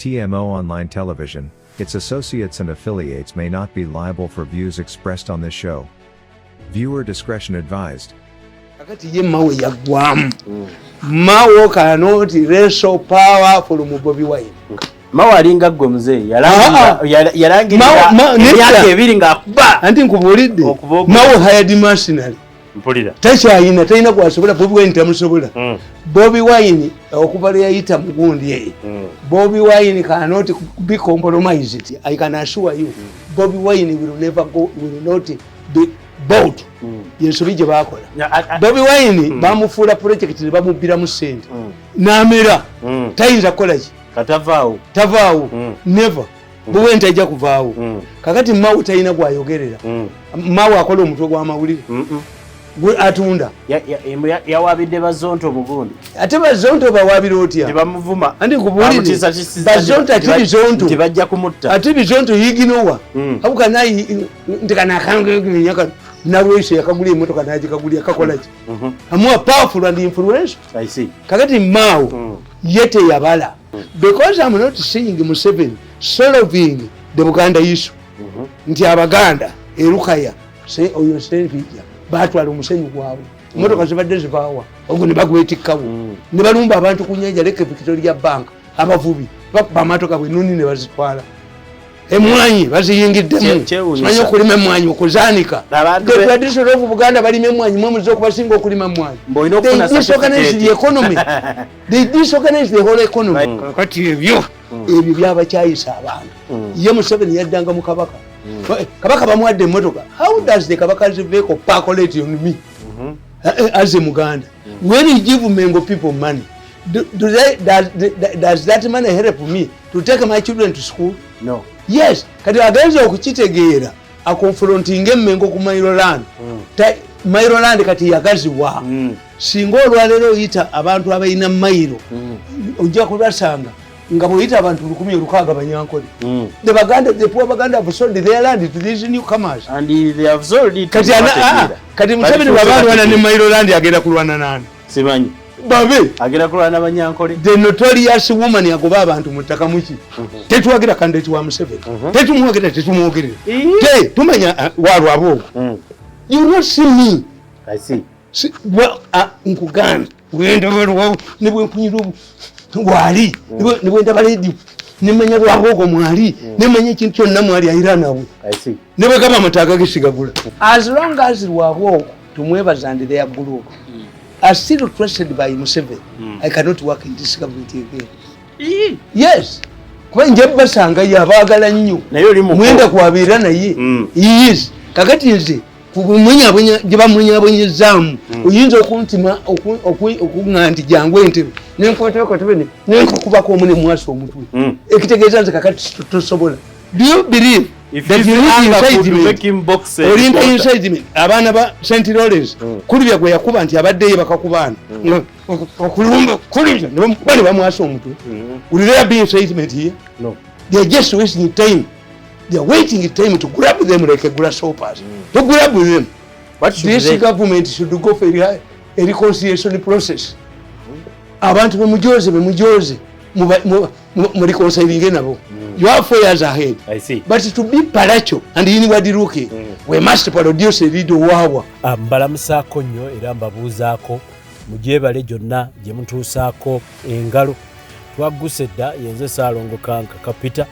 TMO Online Television, its associates and affiliates may not be liable for views expressed on this show. Viewer discretion advised. Kakati ye mawe yagwamu. Mawo cannot wrestle power from Bobi Wine. Mawo alinga gwe mzee yalangira emyaka ebiri ng'akuba. Anti nkubulidde. Mawo hired mercenary. Mpulira. Talina kwasobola Bobi Wine tamusobola. Bobi Wine okuva lwe yayita mugundi ye. Bobi Wine cannot be compromised. I can assure you. Bobi Wine will never go, will not be bought. Yensobi gye bakola. Bobi Wine bamufuula project ne bamubira mu sente. N'amera. Tayinza kukola ki? Katavaawo. Tavaawo. Never. Bobi Wine tajja kuvaawo. Kakati Mawo talina gwayogerera. Mawo akola omutwe gw'Amawulire. Gwe atunda. Yawabidde bazonto mugundi. Ate bazonto bawabira otya? Tebamuvuma. Andi nkubulire. Bazonto ati bizonto. Tebajja kumutta. Ati bizonto yiginowa. Abuka nayi ndikana kange nyaka naweshe yakagula emotoka najikagulya kakola ki. Amwa powerful and influential. I see. Kakati Mawo yete yabala. Because I'm not seeing Museveni solving the Buganda issue. Nti abaganda erukaya say oyo senvija. Batwala omusenyu gwabwe. Motoka zibadde zivaawa. Ogwo ne bagwetikkawo. Ne balumba abantu ku nnyanja leke Victoria Bank. Abavubi bamaatoka bwenuni ne bazitwala. Emwanyi baziyingiddemu. Simanyi okulima emwanyi okuzaanika. The tradition of Buganda balima emwanyi mwe muze okubasinga okulima emwanyi. They disorganize the economy. They disorganize the whole economy. Kati ebyo byabakyayisa abantu. Ye Museveni yaddanga mu kabaka. Kabaka bamuwadde emmotoka. How does the Kabaka's vehicle percolate on me as a Muganda? When you give Mengo people money, does that money help me to take my children to school? No. Yes. Kati agenza okukitegeera akonfronting Mengo ku Mairoland. Mairoland kati yagaziwa. Singa olwaleero oyita abantu abalina Mairo ojja kubasanga nga boyita abantu 1,600 banyankole. The Baganda, the poor Baganda have sold their land to these newcomers. And they have sold it. Kati Museveni babantu wana ne Mairo land agenda kulwana nani? Simanyi. Babe agenda kulwana banyankole. The notorious woman yagoba abantu mutaka muki. Tetuwagira kandeti wa Museveni. Tetumuwagira. Tumanya walwabo. You not see me. I see. Well, nkuganda. Wenda walwabo nibwe kunyirubu. Wali niwe ndabaledi nimenya lwaboko mwali nimenya ekintu kyonna mwali ayiranawe. I see. Niwe kama mataka gishigagula. As long as lwaboko tumwebaza and their group are still trusted by Museveni. I cannot work in this government again. Yes. Kwa nje basanga yabagala nnyo. Nayo oli mu mwenda kwabira naye. Yes. Kakati nze kumenya bwenyezamu oyinza okuntima okungandi jangu entebe nenkwatako tebene nenkukubako omune mwaso omutwe ekitegeeza nze kakati tosobola. Do you believe that you need inside me abaana ba St. Lawrence kulibya gwe yakuba nti abaddeyo bakakubana okulumba kulibya bali bamwaso omutwe? Will there be incitement here? No. They are just wasting time. They are waiting time to grab them like a grasshoppers. To grab them. But this government should go for a reconciliation process. Abantu bemujoze mu reconciling nabo. You have 4 years ahead. I see. But to be palacho and anybody looking, we must produce a video wawa. Mbalamusaako nnyo era mbabuuzaako mugyebale gyonna gye mutuusaako engalo. Twagguse dda yenze Ssaalongo Kanka Kapita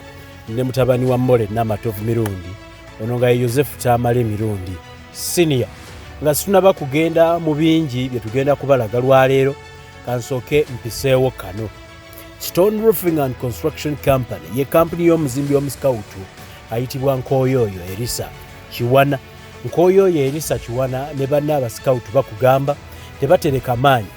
ne mutabani wa Mole n'amatovu mirundi ono nga Yosefu Tamale mirundi senior nga situnaba kugenda mu bingi bye tugenda kubalaga lwaleero kansooke mpiseewo kano. Stone Roofing and Construction Company ye kampuni y'omuzimbi w'omusikawutu ayitibwa Nkooyooyo Erisa Kiwana. Nkooyooyo Erisa Kiwana ne banna abasikawutu bakugamba tebatereka maanyi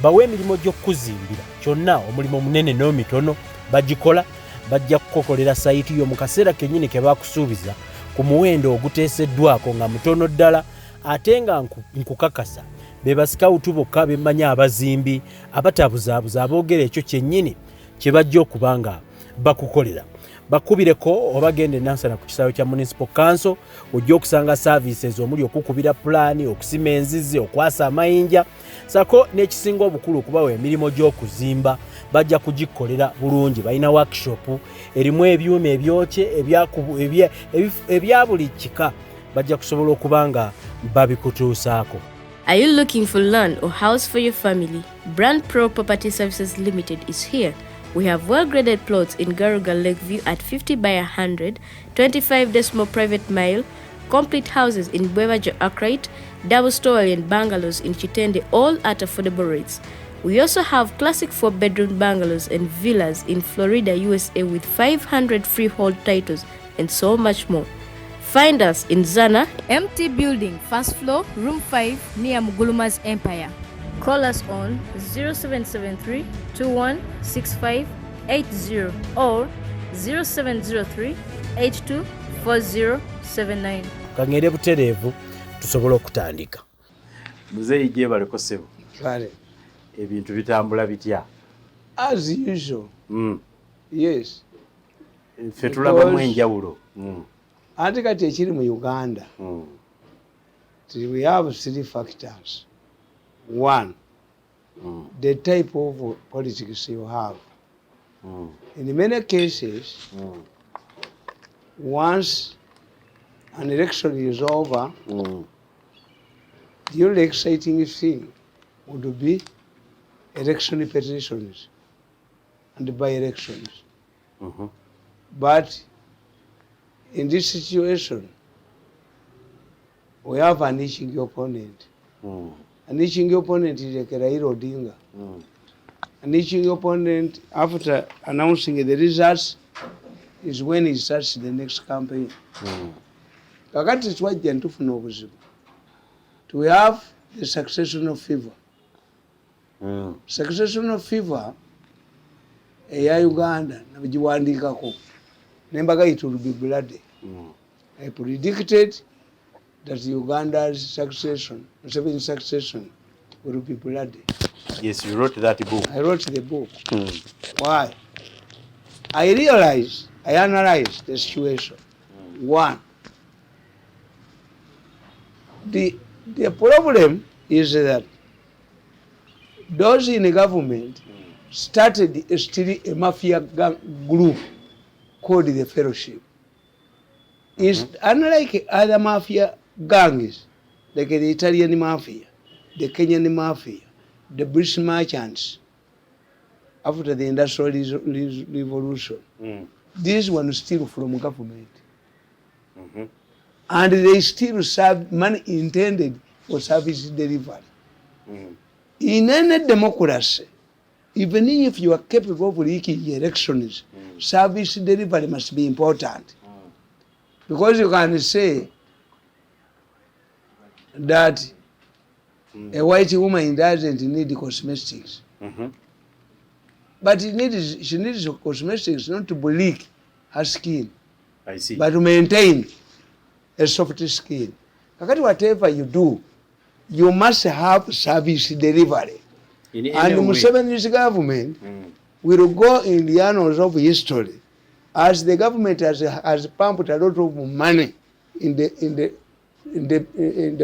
bawe emirimu gy'okuzimbira kyonna omulimu munene n'omitono bagikola bajja kukokolera sayiti yo mu kaseera kennyini ke bakusuubiza ku muwendo oguteeseddwako nga mutono ddala ate nga nkukakasa be basikawutu bokka bemmanya abazimbi abatabuzaabuza aboogera ekyo kyennyini kye bajja okuba nga bakukolera. bakubireko obagende nansana ku kisaawe kya municipal council ojja okusanga services omuli okukubira pulaani okusima enzizi okwasa amayinja Ssaako n'ekisinga obukulu okubawa emirimu gy'okuzimba bajja kugikolera bulungi balina workshop erimu ebyuma ebyokye ebya buli kika bajja kusobola okuba nga babikutuusaako. Are you looking for land or house for your family? Brand Pro Property Services Limited is here. We have well-graded plots in Garuga Lakeview at 50 by 100, 25 decimal private mile, complete houses in Bwebajo Arkwright, double-story and bungalows in Chitende, all at affordable rates. We also have classic 4-bedroom bungalows and villas in Florida, USA with 500 freehold titles and so much more. Find us in Zana, MT Building, first floor, room 5, near Muguluma's Empire. Call us on 0773 216580 or 0703 824079. Kangere butereevu tusobola okutandika. Muzeeyi gye baleko ssebo. Kale. Ebintu bitambula bitya? As usual. Yes. Ffe tulabamu enjawulo. Ate kati ekiri mu Uganda. We have 3 factors. One, the type of politics you have. In many cases, once an election is over, the only exciting thing would be election petitions and by-elections. But in this situation, we have an itching opponent. An itching opponent is like Raila Odinga. An itching opponent, after announcing the results, is when he starts the next campaign. Kakati twajja ntufuna obuzibu. We have the successional fever. Successional fever eya Uganda nabigiwandiikako nembaga it will be bloody. I predicted that Uganda's succession, Museveni's succession, will be bloody. Yes, you wrote that book. I wrote the book. Why? I analyzed the situation. One, the problem is that those in the government started still a mafia group called the Fellowship. It's unlike other mafia gangs, like the Italian mafia, the Kenyan mafia, the British merchants, after the Industrial Revolution. These ones steal from government. And they still serve money intended for service delivery. In any democracy, even if you are capable of leaking elections, service delivery must be important. Because you can say that a white woman doesn't need cosmetics. But she needs cosmetics not to bleach her skin, I see, but to maintain a soft skin. Whatever you do, you must have service delivery. And Museveni's government will go in the annals of history as the government has pumped a lot of money in the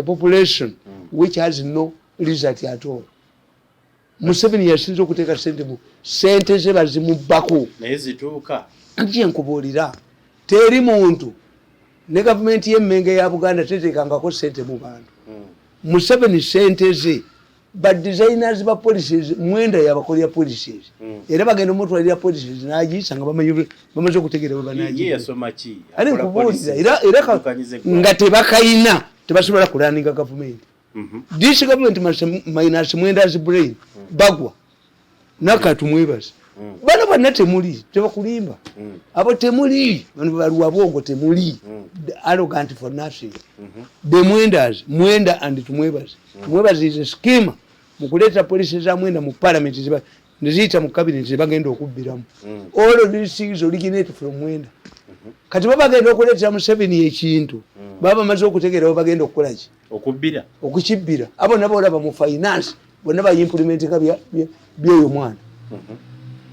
population, which has no result at all. Museveni yasinze okuteeka sente ze bazimubbako naye zituuka. Nje nkubuulira teri muntu ne gavumenti y'emmenge ya Buganda teteekangako sente mu bantu. Museveni sente ze ba designers ba policies mwenda yabakolya policies era bagenda omutwalira policies n'agiyisa nga bamaze okutegeera bwe banaagi yasoma ki ali nkubuulira era nga tebakayina tebasobola kulaninga gavumenti. This government minus mwenda's brain bagwa nakati mwebazi bano bonna temuli tebakulimba abo temuli bano baluwa bwongo temuli arrogant for nothing. The mwenda and tumwebazi mwebazi is a scheme mukuleta police za mwenda mu parliament ziba neziyita mu cabinet zibagenda okubbiramu. All of these things originate from mwenda. Kati babagenda okuleetera Museveni ekintu baba maze okutegeera babagenda okukola ki okukibbira abo nabo olaba mu finance bonna bayimplementinga byoyo mwana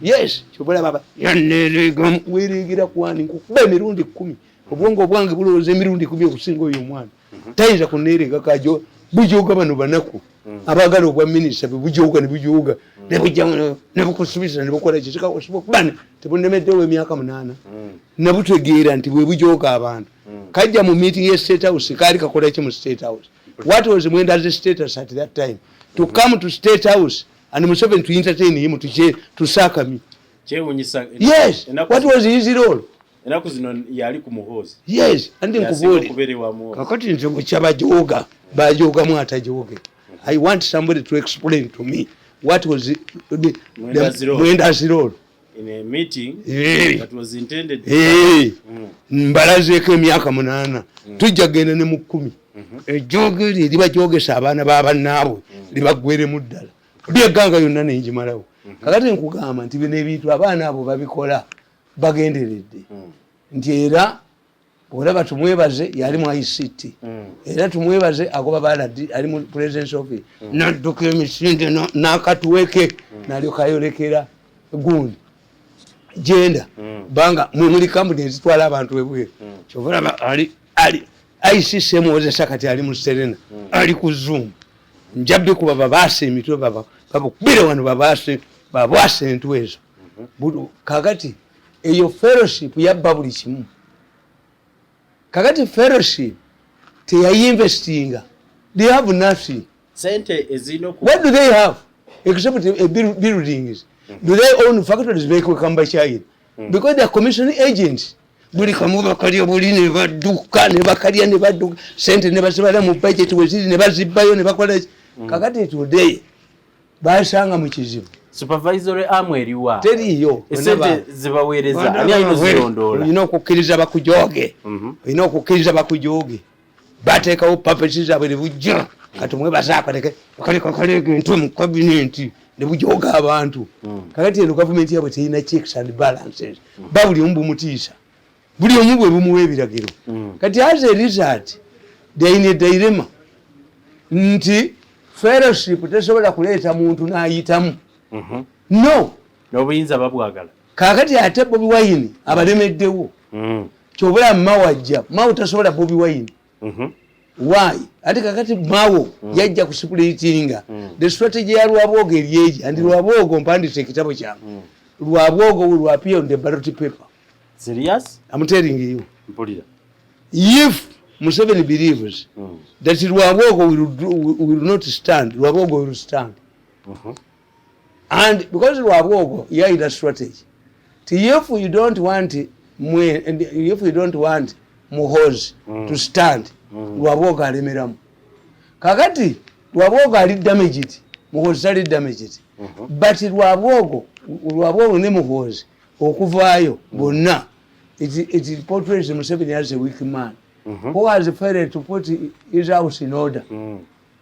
yes chobola baba yanelego wirigira kwani nkube mirundi 10 obwongo bwange bulowooza emirundi 10 okusinga oyo omwana tayinza kuneerega kajo bujoga bano banaku abagala obwa minisita bujoga ne bujoga ne bujja ne bukusubisa ne bukola kizika osubokubane tebunemeddewo emyaka 8 ne butegeera nti bwe bujoga abantu kajja mu meeting ye State House kali kakola ki mu State House what was Mwenda's status at that time to come to State House and Museveni to entertain him to Ssaako me yes what was his role enaku zino yali ku muhoozi yes andi nkubuli kakati nzongo kyabajoga bajoga mu atajoge I want somebody to explain to me what was Mwenda's role in a meeting that was intended mbalazeeko emyaka 8 tujja genda ne mu 10 ejoge liba jogesa abaana b'abannaabwe libagweremu ddala byeganga yonna nenjimalawo kakati nkugamba nti bino ebintu abaana abo babikola bagenderedde nti era olaba tumwebaze yali mu ICT era tumwebaze agoba baladi ali mu presence office nadduka emisinde n'akatuweke nalyoka ayolekera gundi genda banga muli kampuni ezitwala abantu webweru kyobalaba ali ICC muwozesa kati ali mu Serena ali ku Zoom njabbi kuba babase emitwe babakubire wano babase entwezo kakati eyo fellowship yabba buli kimu kakati fellowship teyayinvestinga they have nothing sente ezino what do they have except buildings do they own factories like Kamba China because they are commissioning agents buli kamuba kali obuli ne badduka ne bakalya ne badduka sente ne basibala mu budget weziri ne bazibbayo ne bakola kakati today basanga mu kizibu supervisory arm eriwa teriyo esente zibaweereza ani ayino zirondoola ino okukkiriza bakujoge ino okukkiriza bakujoge bateekawo papers zabwe bujja kati mwebazaako kaleke ntwe mu cabinet ne bujoga abantu kakati eno government yabwe terina checks and balances bawuli ombumutiisa buli omu bwe bumuwa ebiragiro kati as a result they in a dilemma nti fellowship tesobola kuleeta muntu n'ayitamu no n'obuyinza babwagala kakati ate Bobi Wine abalemeddewo kyobula mawajja mawo tasobola Bobi Wine why ate kakati mawo yajja kusipulatinga the strategy ya Lwabwogo eryeji and Lwabwogo mpandise ekitabo kyange Lwabwogo will appear on the ballot paper. Serious? I'm telling you. Mpulira. If Museveni believes that Lwabwogo will not stand, Lwabwogo will stand. And because Lwabwogo, he had a strategy. If you don't want Muhoozi to stand, Lwabwogo alemeramu. Kakati Lwabwogo ali damaged, Muhoozi ali damaged. But Lwabwogo ne Muhoozi okuvaayo bonna it portrays Museveni as a weak man who has failed to put his house in order.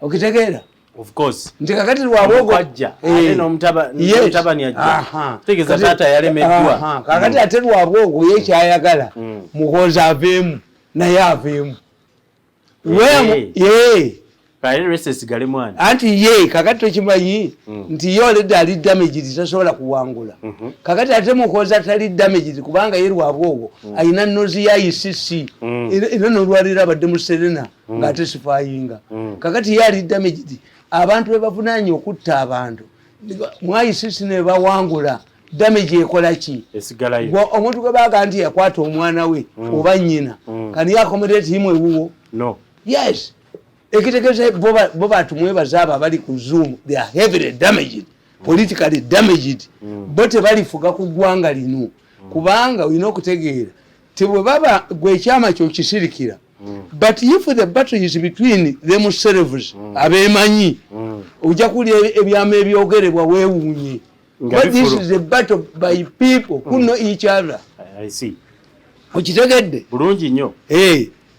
Okitegeera? Of course. Nti kakati Lwabwogo ajja ate n'omutabani ajja tegeza taata yalemeddwa kakati ate Lwabwogo ye kyayagala Muhoozi aveemu naye aveemu sigale mwana anti ye kakati tokimanyi nti ye already ali damaged tasobola kuwangula kakati ate Muhoozi atali damaged kubanga ye Lwabwogo ayina nnozi ya ICC era n'olwaliro abadde mu Serena ng'ate sifayinga kakati ye ali damaged abantu bebavunaanye okutta abantu mu ICC ne bawangula damage ekola ki omuntu gwe baga nti yakwata omwana we oba nnyina kan you accommodate him ewuwo no yes ekitegeze bo batumwebaza abo abali ku Zoom they are heavily damaged politically damaged bo tebalifuga ku ggwanga lino kubanga olina okutegeera tebwe baba gwe ekyama kyo kisirikira but if the battle is between themselves abemanyi ojja kuli ebyama ebyogerebwa weewuunye but this is a battle by people who know each other. I see. Okitegedde bulungi nnyo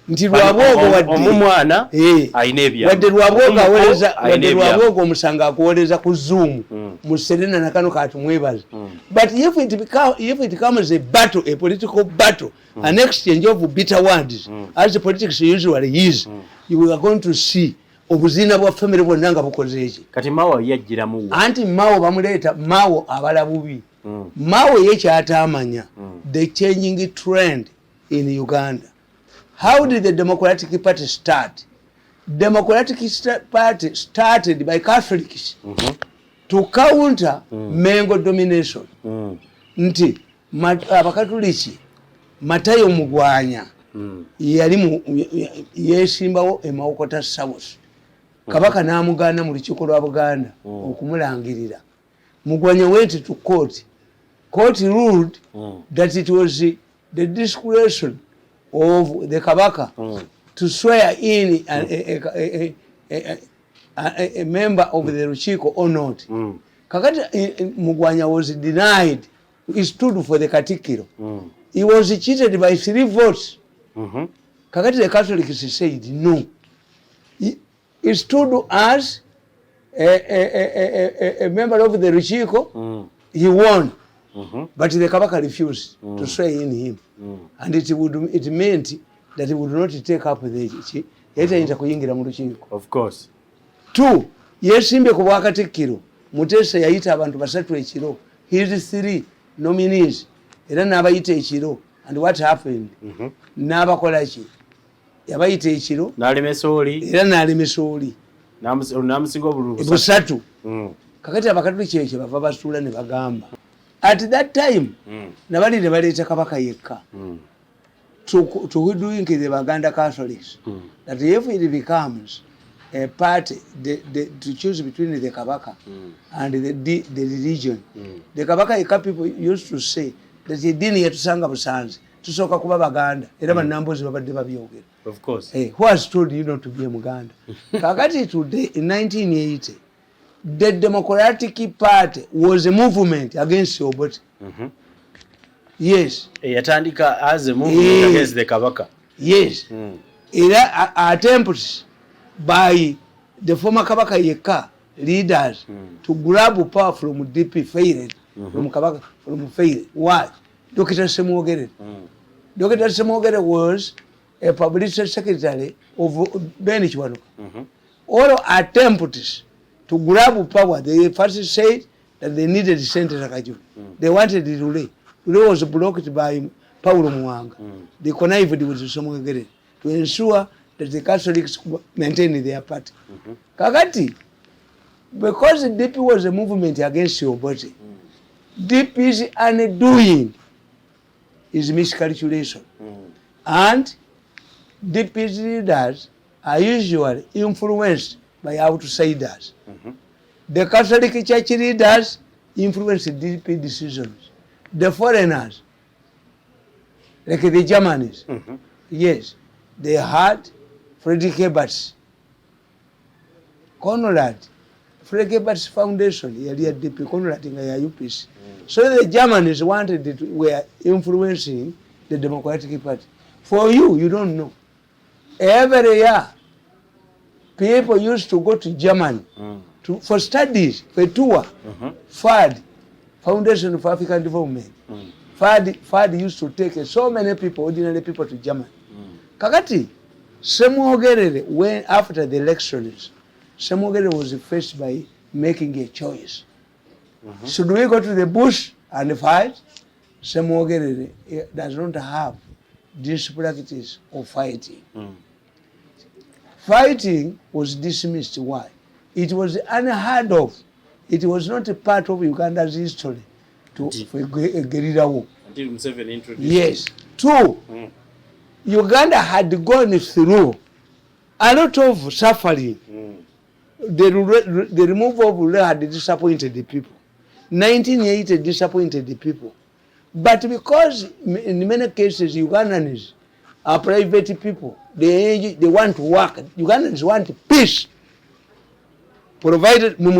nti Lwabwogo wadde omumwana ayina ebyama wadde Lwabwogo awoleza wadde Lwabwogo omusanga akuwoleza ku Zoom mu Serena na kano katumwebaza but if it becomes a battle, a political battle, an exchange of bitter words as the politics usually is, you are going to see obuzina bwa family bwonna nga bukoze eki kati mawo yajjiramu anti mawo bamuleeta mawo abala bubi Mawe yekyatamanya the changing trend in Uganda. How did the Democratic Party start? Democratic Party started by Catholics to counter Mengo domination. Nti abakatuliki Matayo Mugwanya yali yesimbawo emawokota South. Kabaka namugana mu lukiiko lwa Buganda okumulangirira. Mugwanya went to court. Court ruled that it was the discretion of the Kabaka to swear in a member of the Lukiiko or not. Kakati Mugwanya was denied. He stood for the Katikiro. He was cheated by 3 votes. Kakati the Catholics said no. He stood as a member of the Lukiiko. He won. But the Kabaka refused to swear in him. And it meant that he would not take up the of course. 2. Yesimbe ku bwakatikiro Mutesa yayita abantu basatu ekiro. His 3 nominees era n'abayita ekiro. And what happened? N'abakola ki? Yabayita ekiro n'alemesoli era n'alemesoli n'amusinga obululu busatu. Kakati abakatuliki ekyo bava basuula ne bagamba at that time nabali ne baleeta Kabaka yekka to doing the Baganda Catholics that if it becomes a party to choose between the Kabaka and the religion, the Kabaka yekka people used to say that edini yetusanga busanzi tusoka kuba Baganda era banambozi babadde babyogera. Of course. Hey, who has told you not to be a Muganda? Kakati today in 1980 the Democratic Party was a movement against Obote. Yes. Yatandika as a movement against the Kabaka. Yes. Era attempts by the former Kabaka Yeka leaders to grab power from DP failed. From Kabaka from failed. Why? Dr. Semogere. Dr. Semogere was a publicity secretary of Benichwano. All attempts to grab power, they first said that they needed Central Rakaju. They wanted the Rule. Rule was blocked by Paulo Mwanga. They connived with Somogere to ensure that the Catholics maintained their party. Kakati, because the DP was a movement against your body, DP's undoing is miscalculation. And DP's leaders are usually influenced by outsiders. The Catholic Church leaders influence DP decisions. The foreigners, like the Germans, yes, they had Frederick Ebert's, Conrad, Frederick Ebert's Foundation, DP, Conrad in UPC. So the Germans wanted it, were influencing the Democratic Party. For you, you don't know. Every year, people used to go to Germany for studies, for tour. FAD, Foundation for African Development. FAD used to take so many people, ordinary people, to Germany. Kakati, Semogere, when after the elections, Semogere was faced by making a choice. Should we go to the bush and fight? Semogere does not have this practice of fighting. Fighting was dismissed. Why? It was unheard of. It was not a part of Uganda's history for a guerrilla war. Until Museveni introduced. Yes. 2, Uganda had gone through a lot of suffering. The removal of Ule had disappointed the people. 1980 disappointed the people. But because in many cases Ugandans are private people, they want to work. Ugandans want peace. Provided niyo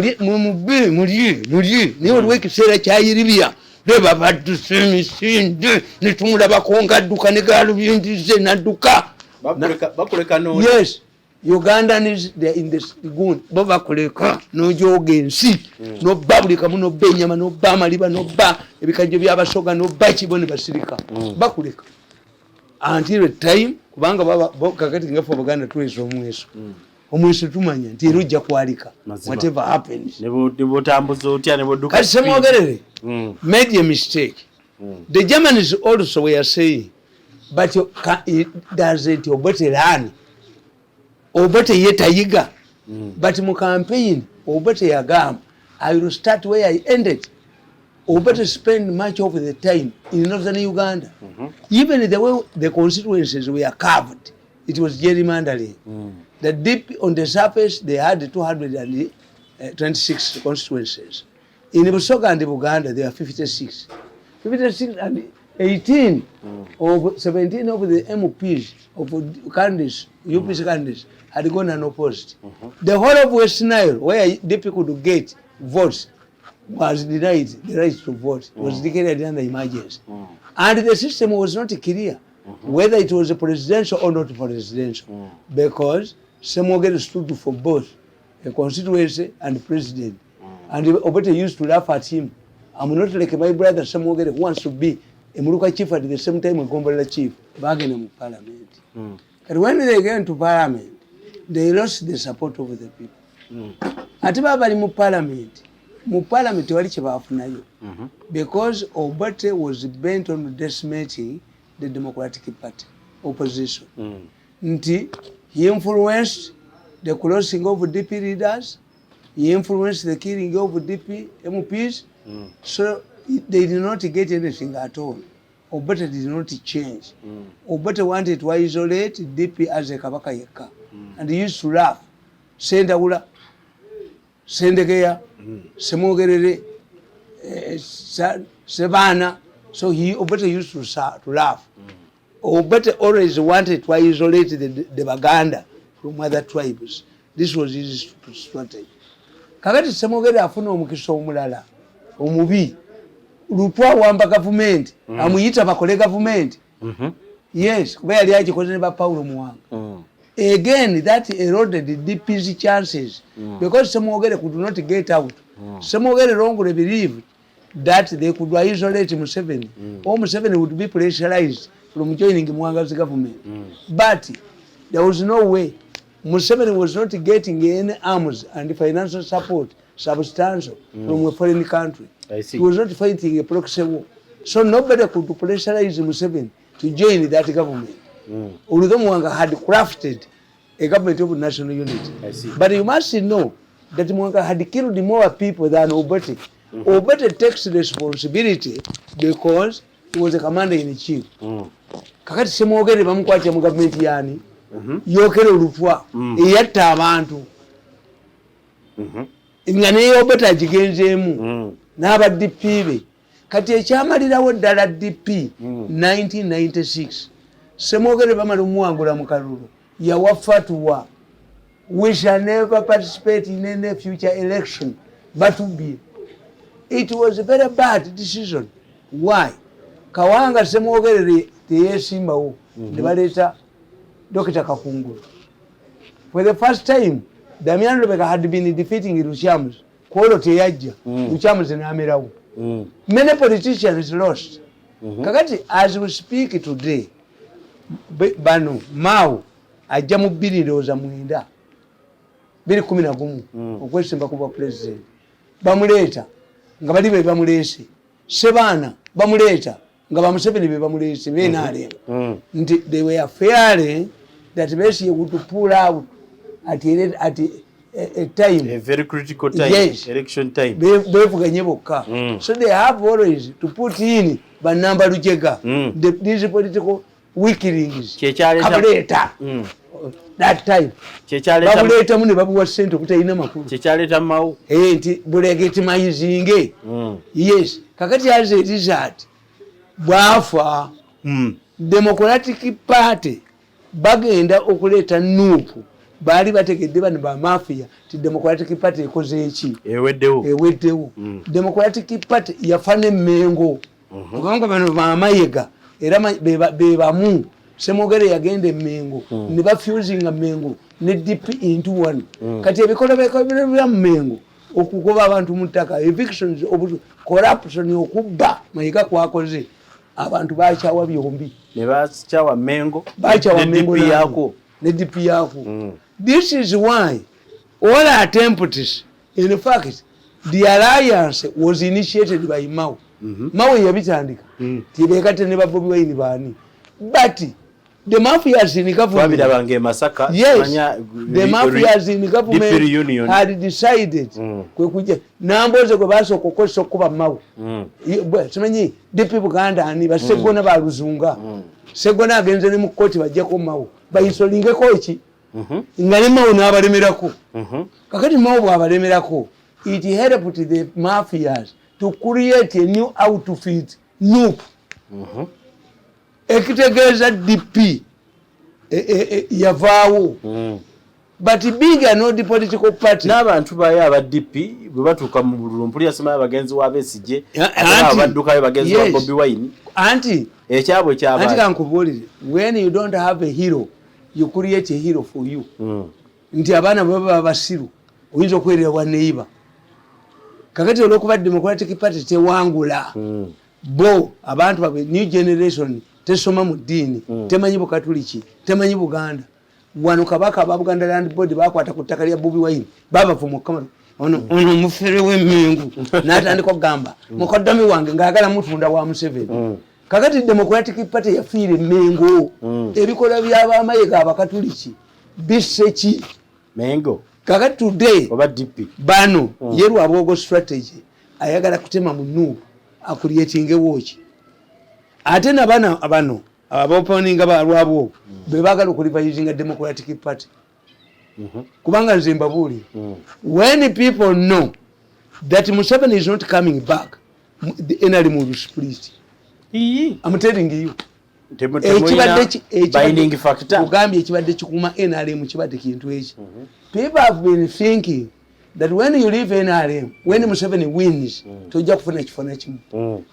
lw'ekiseera kyayiribya leba baddusemisinde nitumula bakonga dduka ne galubindize nadduka bakuleka no. Yes, Ugandans, they are in the gun bo bakuleka n'ojoga ensi n'obba buli kamu n'obba ennyama n'obba amaliba n'obba ebikajjo by'abasoga n'obba kibo ne basirika bakuleka until the time kubanga kakati ngaffe Abaganda tuweza omweso omweso tumanya nti erujja kwalika whatever happens nebotambuza otya neboduka kati semwogerere made a mistake the Germans also were saying but doesn't Obote learn Obote yetayiga but mu campaign Obote yagamba I will start where I ended. Obote spend much of the time in northern Uganda. Even the way the constituencies were carved, it was gerrymandering. The deep on the surface, they had 226 constituencies. In Busoga and Buganda, there are 56. 56 and 18 of 17 of the MPs of candidates, UPC candidates, had gone unopposed. The whole of West Nile, where DP could get votes, was denied the right to vote, was declared under emergency. And the system was not clear whether it was a presidential or not presidential, because Semogere stood for both a constituency and president. And Obote used to laugh at him. I'm not like my brother Semogere who wants to be a Muruka chief at the same time a Gombala chief, bargain in parliament. And when they get into parliament, they lost the support of the people. Atibabali mu parliament wali kyebafunayo because Obote was bent on decimating the Democratic Party opposition. Nti he influenced the crossing of DP leaders, he influenced the killing of DP MPs, so they did not get anything at all. Obote did not change. Obote wanted to isolate DP as a kabaka yeka, and he used to laugh. Sendawula, Sendegeya, Semogerere, Sebana. So Obote used to laugh. Obote always wanted to isolate the Baganda from other tribes. This was his strategy. Kakati Semogere afuna omukisa omulala omubi lutwa wamba government amuyita bakole government. Yes, kuba yali akikoze ne ba Paulo Muwanga. Again, that eroded the DP's chances because Semogere could not get out. Semogere wrongly believed that they could isolate Museveni. Or Museveni would be pressurized from joining Mwanga's government. But there was no way. Museveni was not getting any arms and financial support, substantial, from a foreign country. He was not fighting a proxy war. So nobody could pressurize Museveni to join that government. Although Mwanga had crafted a government of national unity. But you must know that Mwanga had killed more people than Obote. Obote takes responsibility because he was a commander in chief. Kakati Semogere bamukwatya mu government yani yokere olutwa eyatta abantu nga naye Obote agigenzeemu n'aba DP be kati ekyamalirawo ddala DP 1996 Semogere bamala omuwangula mu kalulu yawa fatwa we shall never participate in any future election but be. It was a very bad decision. Why? Kawanga Semogere teyesimbawo ne baleeta Dr. Kakungulu. For the first time, Damian Rebecca had been defeating Ruchams. Kwolo teyajja, Ruchams n'amerawo. Many politicians lost. Kakati, as we speak today, bano Mao ajja mu 2019 okwesimba kuba president. Bamuleeta nga bali be bamuleese. Sebana bamuleeta nga bamuseveni be bamuleese benale. Nti they were fearing that Messi would pull out at a time, a very critical time, yes, election time. So they have always to put in Banamba Lujega, these political weaklings. That time. Babuleta mune babuwa sente okutayina makulu. Chechaleta mau. Nti bulegeti mayizinge. Yes. Kakati as a result, bwafa Democratic Party bagenda okuleta nuupu bali bategedde bano ba Mafia ti Democratic Party ekoze eki eweddewo Democratic Party yafane Mengo okanga bano ba Mayega era bebamu Semogere yagende Mengo ne bafusinga Mengo ne DP into one kati ebikola bya Mengo okugoba abantu mutaka evictions corruption okubba Mayiga kwakoze abantu bakyawa byombi ne bakyawa Mengo bakyawa Mengo yako ne DP yako This is why all attempts, in fact, the alliance was initiated by M.i.S.O. M.i.S.O yabitandika. Tibekate ne Bobi Wine bani. But the mafias in the government, yes, the mafias in the government had decided numbers of us of Kuba M.i.S.O. The people can't and Segona Baruzunga. Segona against the Mukoti by Jacob M.i.S.O. by Solinga Kochi. Ngalima unaba miracle. Kakati Mawa aba miracle. It helped the mafias to create a new outfit, NUP. Ekitegeeza DP yavaawo. But being an political party n'abantu baye aba DP bwe batuuka mu bululu mpuli yasema abagenzi wa Besigye abaddukayo bagenzi wa Bobi Wine anti ekyabwe kyaba anti kankubuulire when you don't have a hero you create a hero for you. Nti abaana baba abasiru oyinza okwerera wa neighbor kakati olwokuba Democratic Party tewangula bo abantu babe new generation tesoma mu ddiini temanyi bukatuliki temanyi Buganda wano kabaka ba Buganda Land Board bakwata ku ttaka lya Bobi Wine babavuma kamera ono mufere w'emmengu n'atandika okugamba mukoddomi wange ngaagala mutunda wa Museveni kakati Democratic Party yafiire Mengo ebikola by'abamayiga abakatuliki biseki Mengo kakati today oba DP bano yeru abogo strategy ayagala kutema mu NUP akulietinge wochi ate na bana abano abaponinga balwabo bebagala okulivayizinga Democratic Party kubanga Zimbabwe when people know that Museveni is not coming back the enemy will split. I'm telling you binding factor ugambye ekibadde kikuma NRM kibadde kintu eki. People have been thinking that when you leave NRM, when Museveni wins, tojja kufuna kifuna kimu.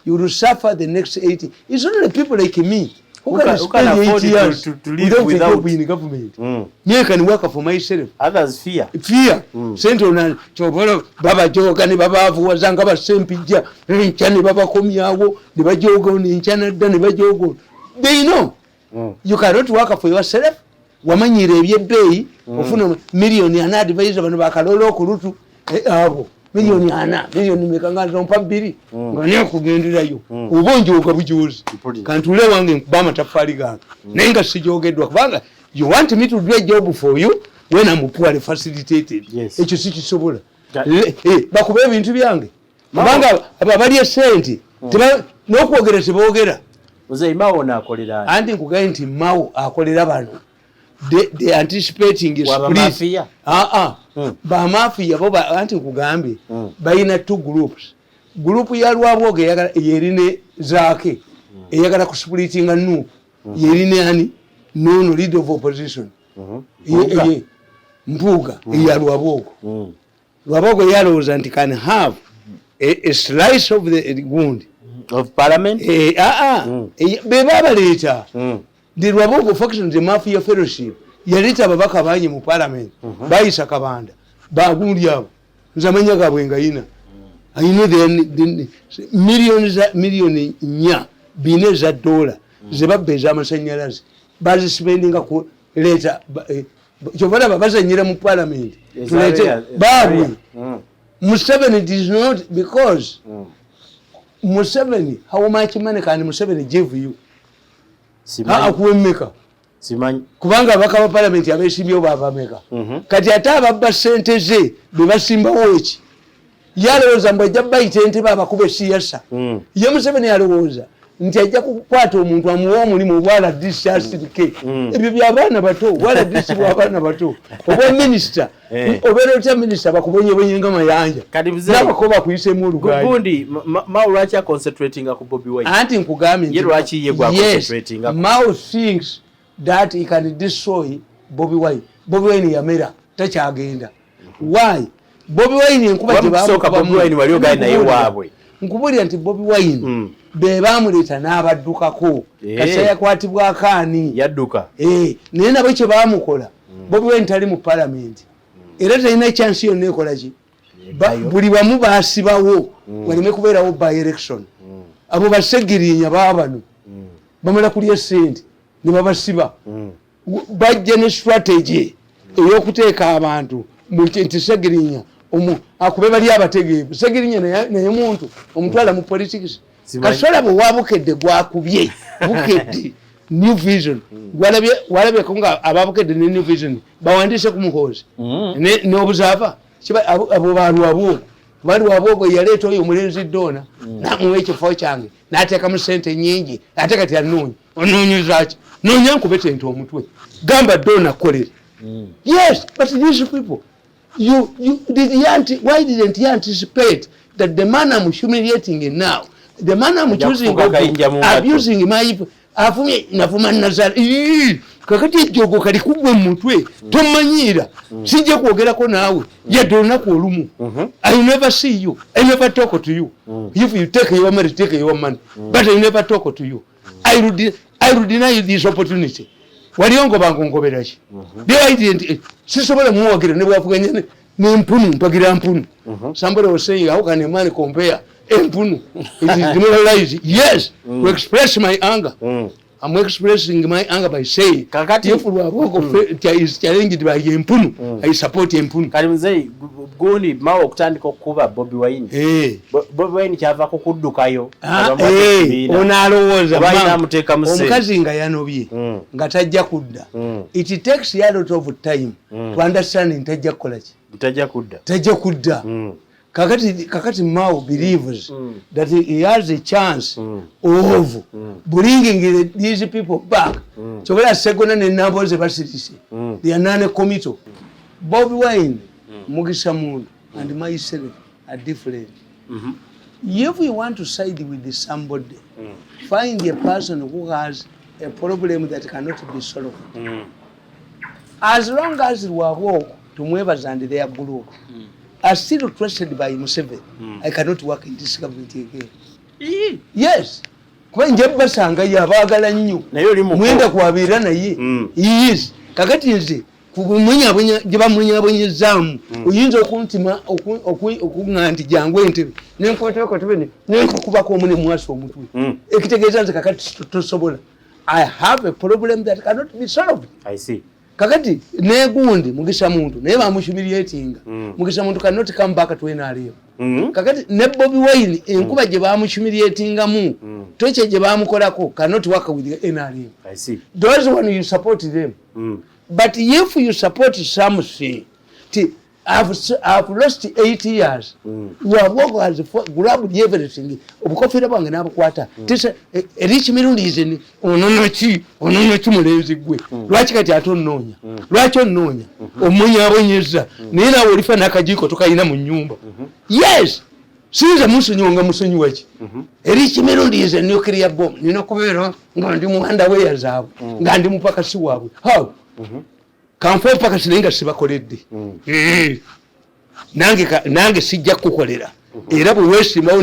You will suffer the next 80. It's only people like me who can spend 8 years to live without in the government. Me can work for myself. Others fear. Central chobolo baba joga ni baba avuwa zanga ba sempija nchani baba komyawo ne bajoga ni nchana dda ne bajoga. They know. You cannot work for yourself. Wamanyire ebyebbeeyi ofuna million ana advisor bano bakalolo okulutu abo million ana million mekanga zompa bbiri ngane okugenderayo obonje okabujuzi kantule wange nkubama tafali gange nenga sijogeddwa kubanga you want me to do a job for you when I'm poorly facilitated. Ekyo sikisobola bakube ebintu byange kubanga abali esente n'okwogera tebogera Muzeyi M.i.S.O naakolera anti nkugaye nti M.i.S.O akolera bano they anticipating is Mafia. Ba Mafia bo anti nkugambe bayina two groups. Group ya lwabwoge yerine zake eyagala kusplitinga NUP yerine ani no leader of opposition mpuga ya lwabwogo lwabwogo yalowooza nti can have a slice of the wound of parliament beba baleeta the Lwabogo faction the Mafia fellowship yaleta ababaka banyi mu parliament bayisa kabanda bagundi abo nzamanya gabwenga ina I know the million nya bine za dola zebabeza amashanyalazi bazi spendinga ku leta chobala babaza nyira mu parliament tulete babu Museveni is not because Museveni how much money can Museveni give you akuwemeka simanyi kubanga abaka ba parliament abesimbyo baba meka kati ataba baba sente ze bebasimba wochi yalowooza mbu ajja bayita ente baba kube siyasa ye Museveni yalowooza nti ajja kukwata omuntu amuwa omulimu obwala disasirike ebyo byabaana bato obwala disi bw'abaana bato obwa minisita obeera otya minisita bakubonyebonyenga mayanja nabako bakuyisemu olugayi gundi M.i.S.O lwaki aconcentratinga ku Bobi Wine anti nkugambye ye lwaki ye gwa concentratinga M.i.S.O thinks that he can destroy Bobi Wine. Bobi Wine yamera takyagenda. Why? Bobi Wine nkuba tebamusoka Bobi Wine wali ogaye naye waabwe nkubulira nti Bobi Wine be bamuleta n'abaddukako kasa yakwatibwa akaani yadduka naye nabo kye baamukola Bobi Wine tali mu parliament era talina chance yonna ekola ki buli bamu baasibawo waleme kubeerawo by election abo basegirinya baabano bamala kulya sente ne babasiba bajja ne strategy eyokuteeka abantu nti Segirinya akube bali abategeevu. Segirinya naye muntu omutwala mu politics. Kasola bwe wabukedde gwakubye bukedde New Vision. Walabye ko nga ababukedde ne New Vision bawandiise ku muhoozi n'obuzaava abo bali wabwogo yaleeta oyo omulenzi Dona namuwa ekifo kyange n'ateekamu ssente nnyingi ate kati anoonya onoonyezaki noonya nkubete nti omutwe gamba Dona kolere. Yes, but these people why didn't you anticipate that the man I'm humiliating now, the man I'm choosing abusing my afumye nafuma nazari kakati ejogo kali kubwe mutwe tomanyira sije kwogerako naawe yadona ku olumu. I never see you, I never talk to you. If you take your money, take your money, but I never talk to you. I will deny you this opportunity. Waliongo bangongoberashi they didn't sisobola muwogere ne bwavuganya ne mpunu mpagira mpunu. Somebody was saying how can a man compare empunu? It is demoralizing. Yes, to express my anger. I'm expressing my anger by saying if Wabwogo is challenged by Empunu, I support Empunu. Kalimzei guni mawo okutandika okuba Bobi Wine. Bobi Wine kyava kukuddukayo. Onalowooza bainamuteeka mu omukazi nga yanobye nga tajja kudda. It takes a lot of time to understand ntajja kukola ki. Tajja kudda. Kakati Mao believes that he has a chance of bringing these people back. So we are second and numbers of cities. They are non-committal. Bobi Wine, Mugisamun, and myself are different. If we want to side with somebody, find a person who has a problem that cannot be solved. As long as we are walk to Muevas and their group, are still trusted by Museveni. I cannot work in this government again. Yes. Kwa nje basanga yabagala nnyo. Mwenda kuwabira naye. Yes. Kakati nze kumunya jiba munya zamu. Oyinza okuntima okungandi jangu entebe. Nenkota ko tebene. Nenkukuba ko mune mwaso omutwe. Ekitegeeza nze kakati tosobola. I have a problem that cannot be solved. I see. Kakati negundi mugisa muntu naye bamushumiliatinga mugisa muntu cannot come back to NRM. Kakati ne Bobi Wine enkuba gye bamushumiliatinga mu toche gye bamukolako cannot work with the NRM. I see. Those when you support them. But if you support something, I've lost 8 years. Wabwogo has grabbed everything. Obukofira bwange nabukwata. Tisa rich mirundi ononochi mulenzi gwe. Lwaki kati atonnonya. Lwaki onnonya. Omunya abonyeza. Nina olifa nakajiko tukayina mu nyumba. Yes. Sinza musonyonga musonyi waki. Rich mirundi is a nuclear bomb. Nino kubero nga ndi muhanda we yazabo. Nga ndi mupaka si wabwe. How? Kamfo paka sinenga sibakoledde. Nange sijja kukolera. Era bwe wesimbawo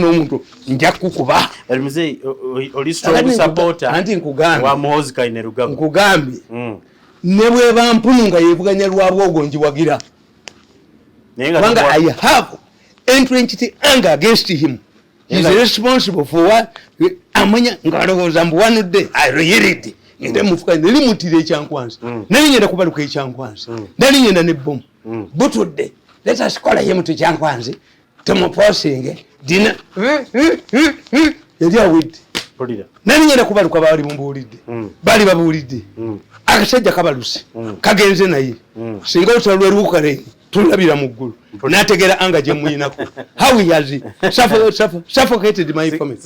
n'omuntu nja kukuba. Elimuzei oli strong supporter. Anti nkugambe. Wa muhozi kaine rugabo. Nkugambe. Ne bwe bampunga yevuganya Lwabwogo njiwagira. Wanga I have entrenched anger against him. He is responsible for what? Amanya ngalowooza mbu one day I read. Ende mufuka neli mutire ekyankwanzi nali nyenda kubaluka ekyankwanzi nali nyenda ne bomu butudde let us call him to ekyankwanzi tumuposinge dina yali awidde nali nyenda kubaluka bali mumbuulidde bali babuulidde akasajja kabaluse kagenze naye singa otalwe lukale tulabira mu ggulu nategera anga gye muyinako how he has suffocated my family.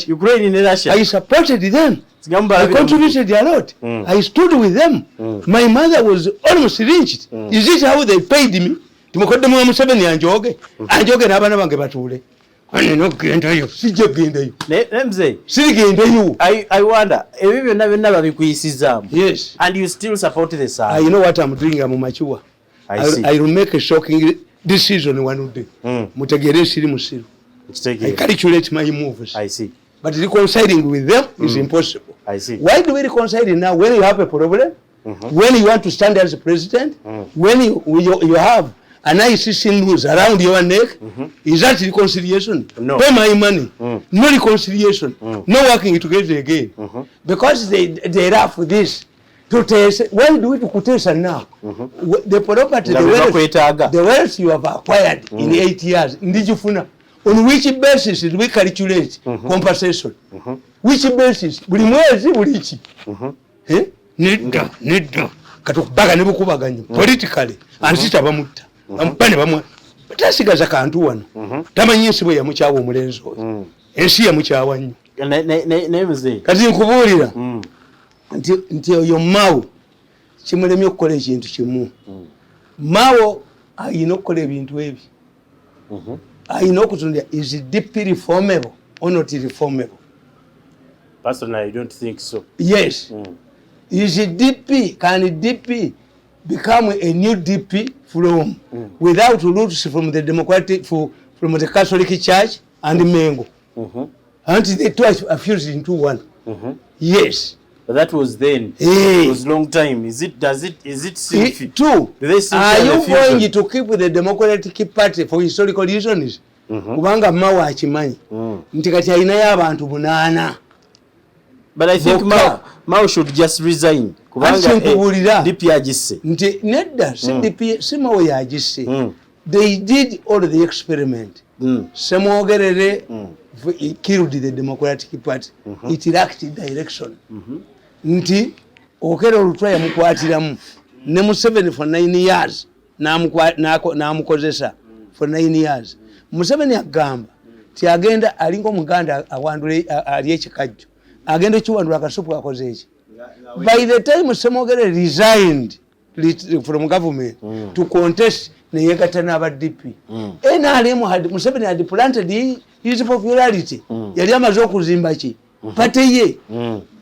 Ukraine and Russia. I supported them. I contributed a lot. I stood with them. My mother was almost lynched. Is this how they paid me? Tumukodde mu Museveni anjoge n'abaana bange batuule. Anino gendayo sijja gendayo. Nemze. Sigendayo. I wonder ebyo byonna babikuyisizaamu. Yes. And you still support the side. I know what I'm doing. I'm mature. I will make a shocking decision one day. Mutegere siri musiru. I calculate my moves. I see. But reconciling with them is impossible. I see. Why do we reconcile now when you have a problem? When you want to stand as a president? When you have an ICC news around your neck? Is that reconciliation? No. Pay my money. No reconciliation. No working together again. Because they laugh this. tutese. Why do we tukutesa now? The property, the wealth you have acquired in 8 years, ndijifuna. On which basis do we calculate compensation? Which basis? Buli mwezi bulichi. Nidda. Katukubaga nebukubaganya politically ansita bamutta. Ampane bamwe. Batasigaza kantu wano. Tamanyi ensibwe ya mukyawo omulenzi oyo. Ensi ya mukyawa nnyo. Nebuze. Kati nkubuulira. Nti oyo Mao kimulemye okukola ekintu kimu. Mao ayina okukola ebintu ebi. Ayina okutunda, is it deeply reformable or not reformable? Personally, I don't think so. Yes. Is it DP? Can DP become a new DP from without roots from the democratic from the Catholic Church and Mengo? Until they twice are fused into one. Yes. But that was then. It was long time. Is it safe? True. Are you going to keep with the Democratic Party for historical reasons? Kubanga Mao akimanyi. Nti kati ayina y'abantu 8. But I think Mao should just resign. Kubanga DP agisse. Nti nedda DP si Mao yagisse. They did all the experiment. Semwogerere killed the Democratic Party. It lacked direction. Nti okero olutwa yamukwatiramu ne Museveni for 9 years n'amukozesa for 9 years. Museveni agamba ti agenda alinga omuganda awandule ali ekikajjo agenda kiwandula akasupu akoze eki. By the time Semogere resigned from government to contest neyegatta n'aba DP, NRM Museveni had planted his popularity. Yali amaze okuzimba ki pate ye.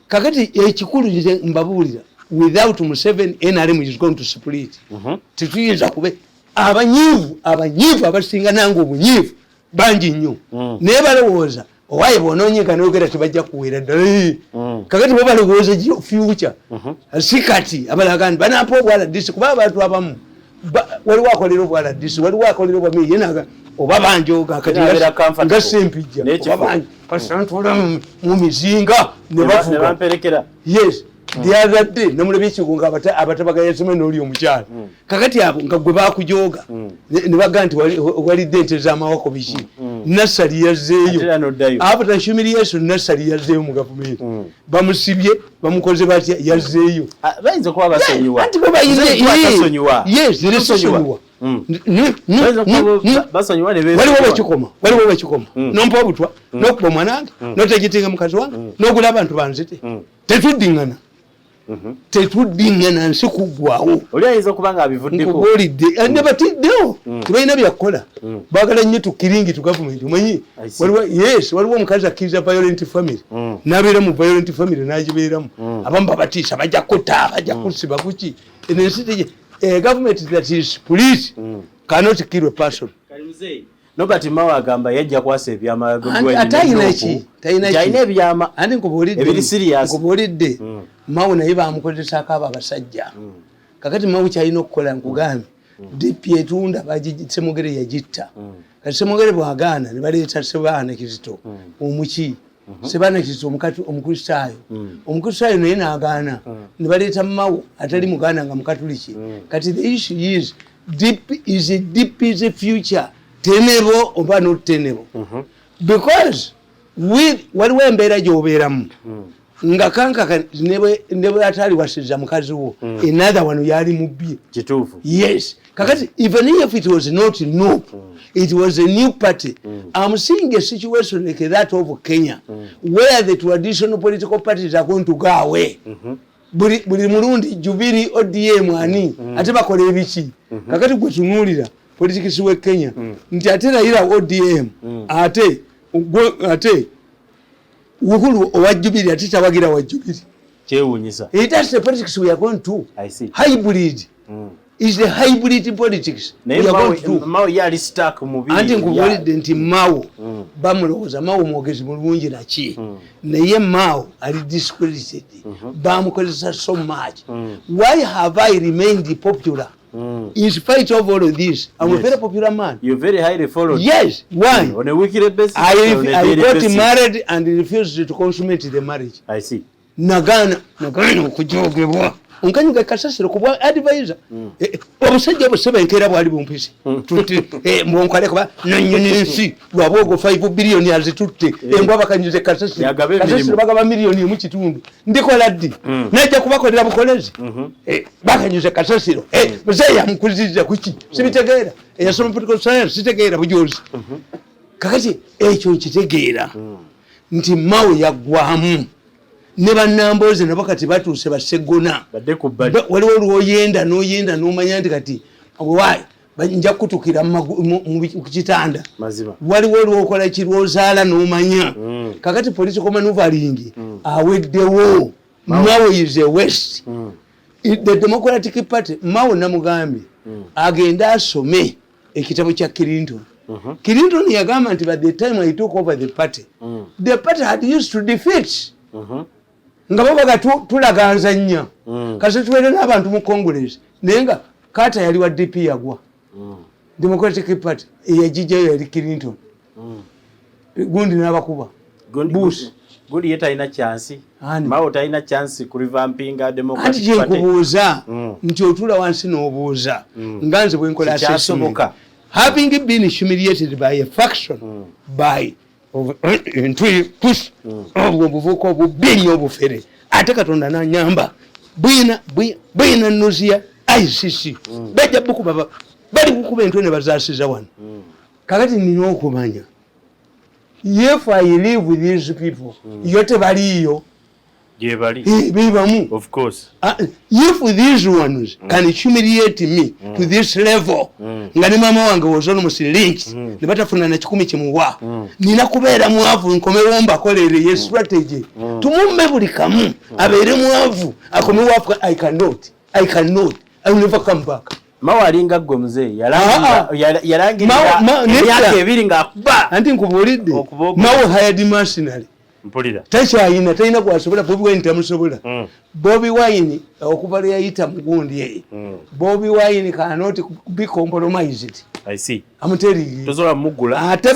Kakati ekikulu nje mbabuulira, without Museveni NRM is going to split. Tetuyinza kube abanyivu abasinga nange obunyivu bangi nnyo. Naye balowooza owaye bonoonyeka n'ogera tebajja kuweera ddala. Kakati bo balowooza future. Si kati abalagani banampa obwaladisi kuba abantu abamu waliwo akolera obwaladisi, waliwo akolera obwami yenaga oba banjoga kati nga sempijja oba banjo pasantula mu mizinga ne bamperekera. Yes. The other day namulabye ekigonga abatabagayasime n'oli omukyala. Kakati abo nga gwe bakujoga ne baga nti walidde ente z'amawako biki. Nassali yazzeeyo. After humiliation Nassali yazzeeyo mu gavumenti. Bamusibye bamukoze batya yazzeeyo. Bayinza kuba basonyiwa. Anti bwe bayinza. Yes, basonyiwa. Waliwo bakikoma nompa obutwa n'okuba omwanange n'otegitinga mukazi wange n'ogula abantu banzite. Tetudingana nsi kuggwawo. Oli ayinza okuba nga abivuddeko. Nkubuulidde ne batiddewo tebalina byakukola. Baagala nnyo tukiringi tu gavumenti omanyi. Waliwo omukazi akkiriza violent family n'abeera mu violent family n'agibeeramu. Abamu babatiisa bajja kutta bajja kusiba kuki. Ensi government that is police cannot kill a person. Nobody Mao agamba yajja kwasa ebyama gwe. Atayina ki? Tayina ebyama. Andi nkubuulidde. Ebiri serious. Nkubuulidde. Mao naye bamukozesako abo abasajja. Kakati Mao kyalina okukola nkugambe. DP etunda Semogere yagitta. Kati Semogere bwagaana ne baleeta Sebaana Kizito omuki. Sebaana Kizito omukristaayo. Omukristaayo naye n'agaana. Ne baleeta Mao atali muganda nga mukatuliki. Kati the issue is DP is a future. Tenable or not tenable. Because waliwo embeera gy'obeeramu nga kanka ne bwe atali wasiza mukazi wo another one yali mubbi. Kituufu. Yes. Kakati even if it was not NUP, it was a new party. I'm seeing a situation like that of Kenya where the traditional political parties are going to go away. Buli mulundi Jubilee ODM ani ate bakola ebiki. Kakati gwe tunuulira politikisi we Kenya nti ate Raila ODM ate Uhuru owa Jubilee ate tabagira wa Jubilee. Kyewuunyisa. That's the politics we are going to. I see. Hybrid. Is the hybrid politics. We are going to. Mao yali stuck mu bibiri. Anti nkubuulidde nti Mao bamulowooza Mao mwogezi mulungi naki. Naye Mao ali discredited. Bamukozesa so much. Why have I remained popular? In spite of all of this, I'm a very popular man. You're very highly followed. Yes. Why? On a weekly basis. I got married and refused to consummate the marriage. I see. Nagana okujogebwa onkanyuga kasasiro kubwa advisor obusajja busebe nkera bwali bumpisi tuti mwonkale kuba nonyenensi lwabwogo 5 billion azitutte embwa bakanyuze kasasiro bagaba million mu kitundu ndikola ddi najja kubakolera bukolezi bakanyuze kasasiro mzee yamkuziza kuki sibitegeera eyasoma political science sitegeera bujozi kakati ekyo nkitegeera nti mawe yaggwamu ne bannamboze nabo kati batuuse basegona waliwo olwoyenda noyenda nomanya nti kati wayi nja kutukira mu kitanda waliwo olwokola kirwozaala nomanya kakati political maneuvering aweddewo mawe is a west the Democratic Party mawe namugambye agenda asome ekitabo kya Clinton. Clinton yagamba nti by the time I took over the party had used to defeat nga babaga tulaganza nnyo kasi tuwere n'abantu mu Congress naye nga Carter yali wa DP yagwa Democratic Party eyajijjayo yali Clinton gundi n'abakuba Bush gundi yeta ina chance mao taina chance ku revampinga Democratic Party kubuuza nti otula wansi n'obuuza nganze bwe nkola assessment having been humiliated by a faction by push obuvuko obubinyo obufere ate Katonda nanyamba bwina nozia ICC bajja bukuba bali kukuba entone bazasiza wano kakati nina okumanya if I live with these people yote baliyo bibamu of course if these ones can humiliate me to this level nga ne mama wange wozono musilinki ne batafuna na 10 kimuwa nina kubeera mwavu nkomewo mbakolere ye strategy tumumme buli kamu abeere mwavu akomewo I cannot I will never come back mawalinga gomze yalangira yake ebiri nga kuba anti nkubulidde mawo hired mercenary mpulira takyayina talina gwasobola Bobi Wine tamusobola Bobi Wine okuva yayita mugundi Bobi Wine cannot be compromised. I see. I'm telling you tozola mugula ate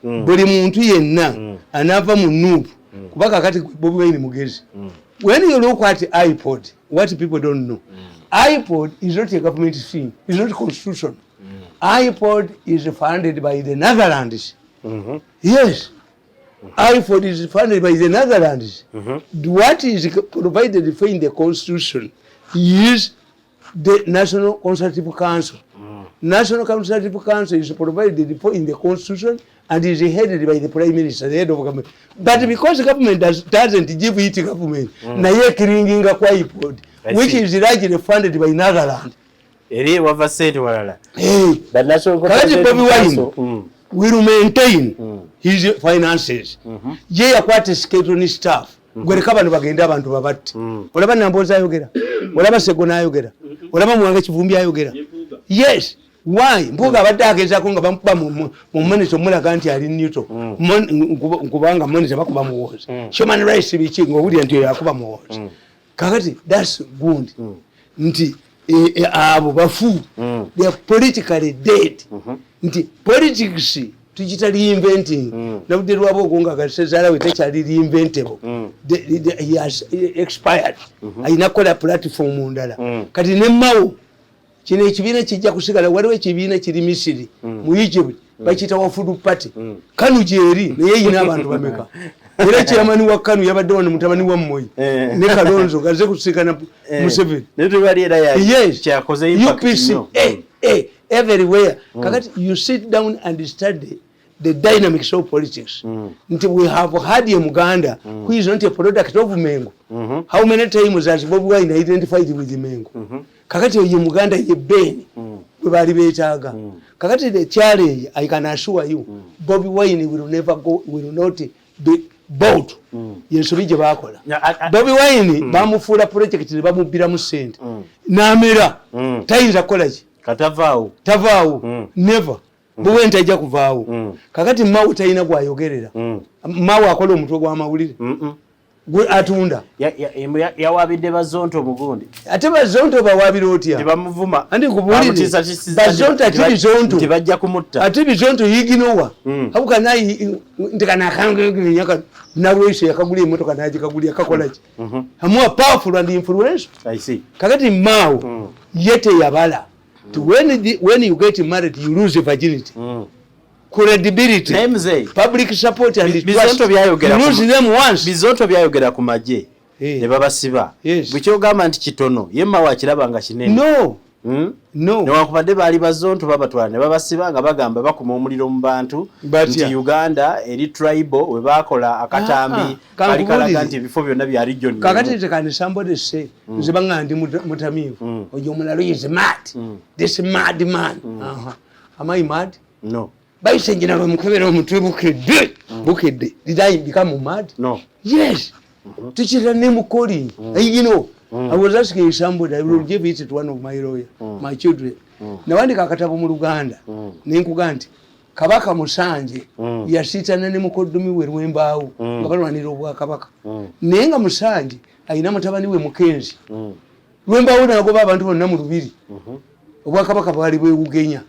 buli muntu yenna anava mu nubu kubaka kati Bobi Wine mugezi when you look at iPod what people don't know iPod is not a government thing, it's not a constitution. iPod is funded by the Netherlands. Yes. iPod is funded by the Netherlands. What is provided for in the constitution is the National Consultative Council. National Consultative Council is provided for in the constitution and is headed by the Prime Minister, the head of government. But because the government doesn't give it government, naye kiringinga kwa iPod, which is largely funded by Netherlands. Eri wava sente walala. The National Consultative Council will maintain his finances. Ye yakwate skeleton staff. Gwereka abantu bagenda abantu babatti. Olaba Namboza ayogera. Olaba Segona ayogera. Olaba Mwanga Kivumbi ayogera. Yes. Why? Mbuga abadde agezaako nga bamukuba mu monitor omulaga nti ali Newton. Nkubanga monitor bakuba muwoozi. Human rights biki ng'owulira nti yakuba muwoozi. Kakati that's good. Nti abo bafu. They are politically dead. Nti politics tujita reinventing. Nabudde lwabo ogonga gasezala we tekyali reinventable. He has expired. Ayina kola platform ndala. Kati ne mawo kino ekibiina kijja kusigala waliwo ekibiina kiri Misiri mu Egypt bakita wa food party Kanu jeri naye yina abantu bameka era chairman wa Kanu yabadde wano mutabani wa Moyi ne Kalonzo gaze kusikana Museveni netu bali era ya kyakoze impact everywhere kakati you sit down and study the dynamics of politics. We have had a Muganda who is not a product of Mengo. How many times has Bobi Wine identified with the Mengo? Kakati ye Muganda ye Ben. We bali betaga. Kakati the challenge I can assure you, Bobi Wine will not be bought. Yensobije bakola. Bobi Wine bamufula project bamubira mu sente. Namera tayinza kola ki? Tavaawo. Never. Buwenta ajja kuvaawo. Kakati mawu talina gwayogerera. Mawu akola omutwe gwa Amawulire. gwe atunda yawabidde bazonto mugundi ate bazonto bawabira otya tebamuvuma andi nkubulire bazonto ate bizonto tebajja kumutta ate bizonto yiginowa habuka nayi ndikanakanganyaka nalweshe yakagula emotoka najikagulya kakolaki amuwa powerful and influential I see kakati mawo yete yabala when you get married you lose virginity credibility public support and bizonto byayogera you lose them once bizonto byayogera ku maje ne babasiba bukyogamba nti kitono yemma wakiraba nga kinene no newakubadde baali bazonto babatwala ne babasiba nga bagamba bakuma omuliro mu bantu nti Uganda eri tribal we bakola akatambi kali kalaga nti ebifo byonna bya region kakati tekani somebody say nze banga ndi mutamivu oyo omulalo is mad this mad man am I mad no bayisenjina lwe mukebera omutwe bukedde did I become mad no yes teacher name calling you know I was asking somebody, I will give it to one of my lawyer, my children. Nawandika akatabo mu Luganda, nenkuga nti Kabaka Musanje yasitana ne mukoddomi we Lw'Embeera nga balwanira obwakabaka. Naye nga Musanje alina mutabani we Mukenzi. Lw'Embeera n'agoba abantu bonna mu lubiri. Obwakabaka bwali bwewugenya.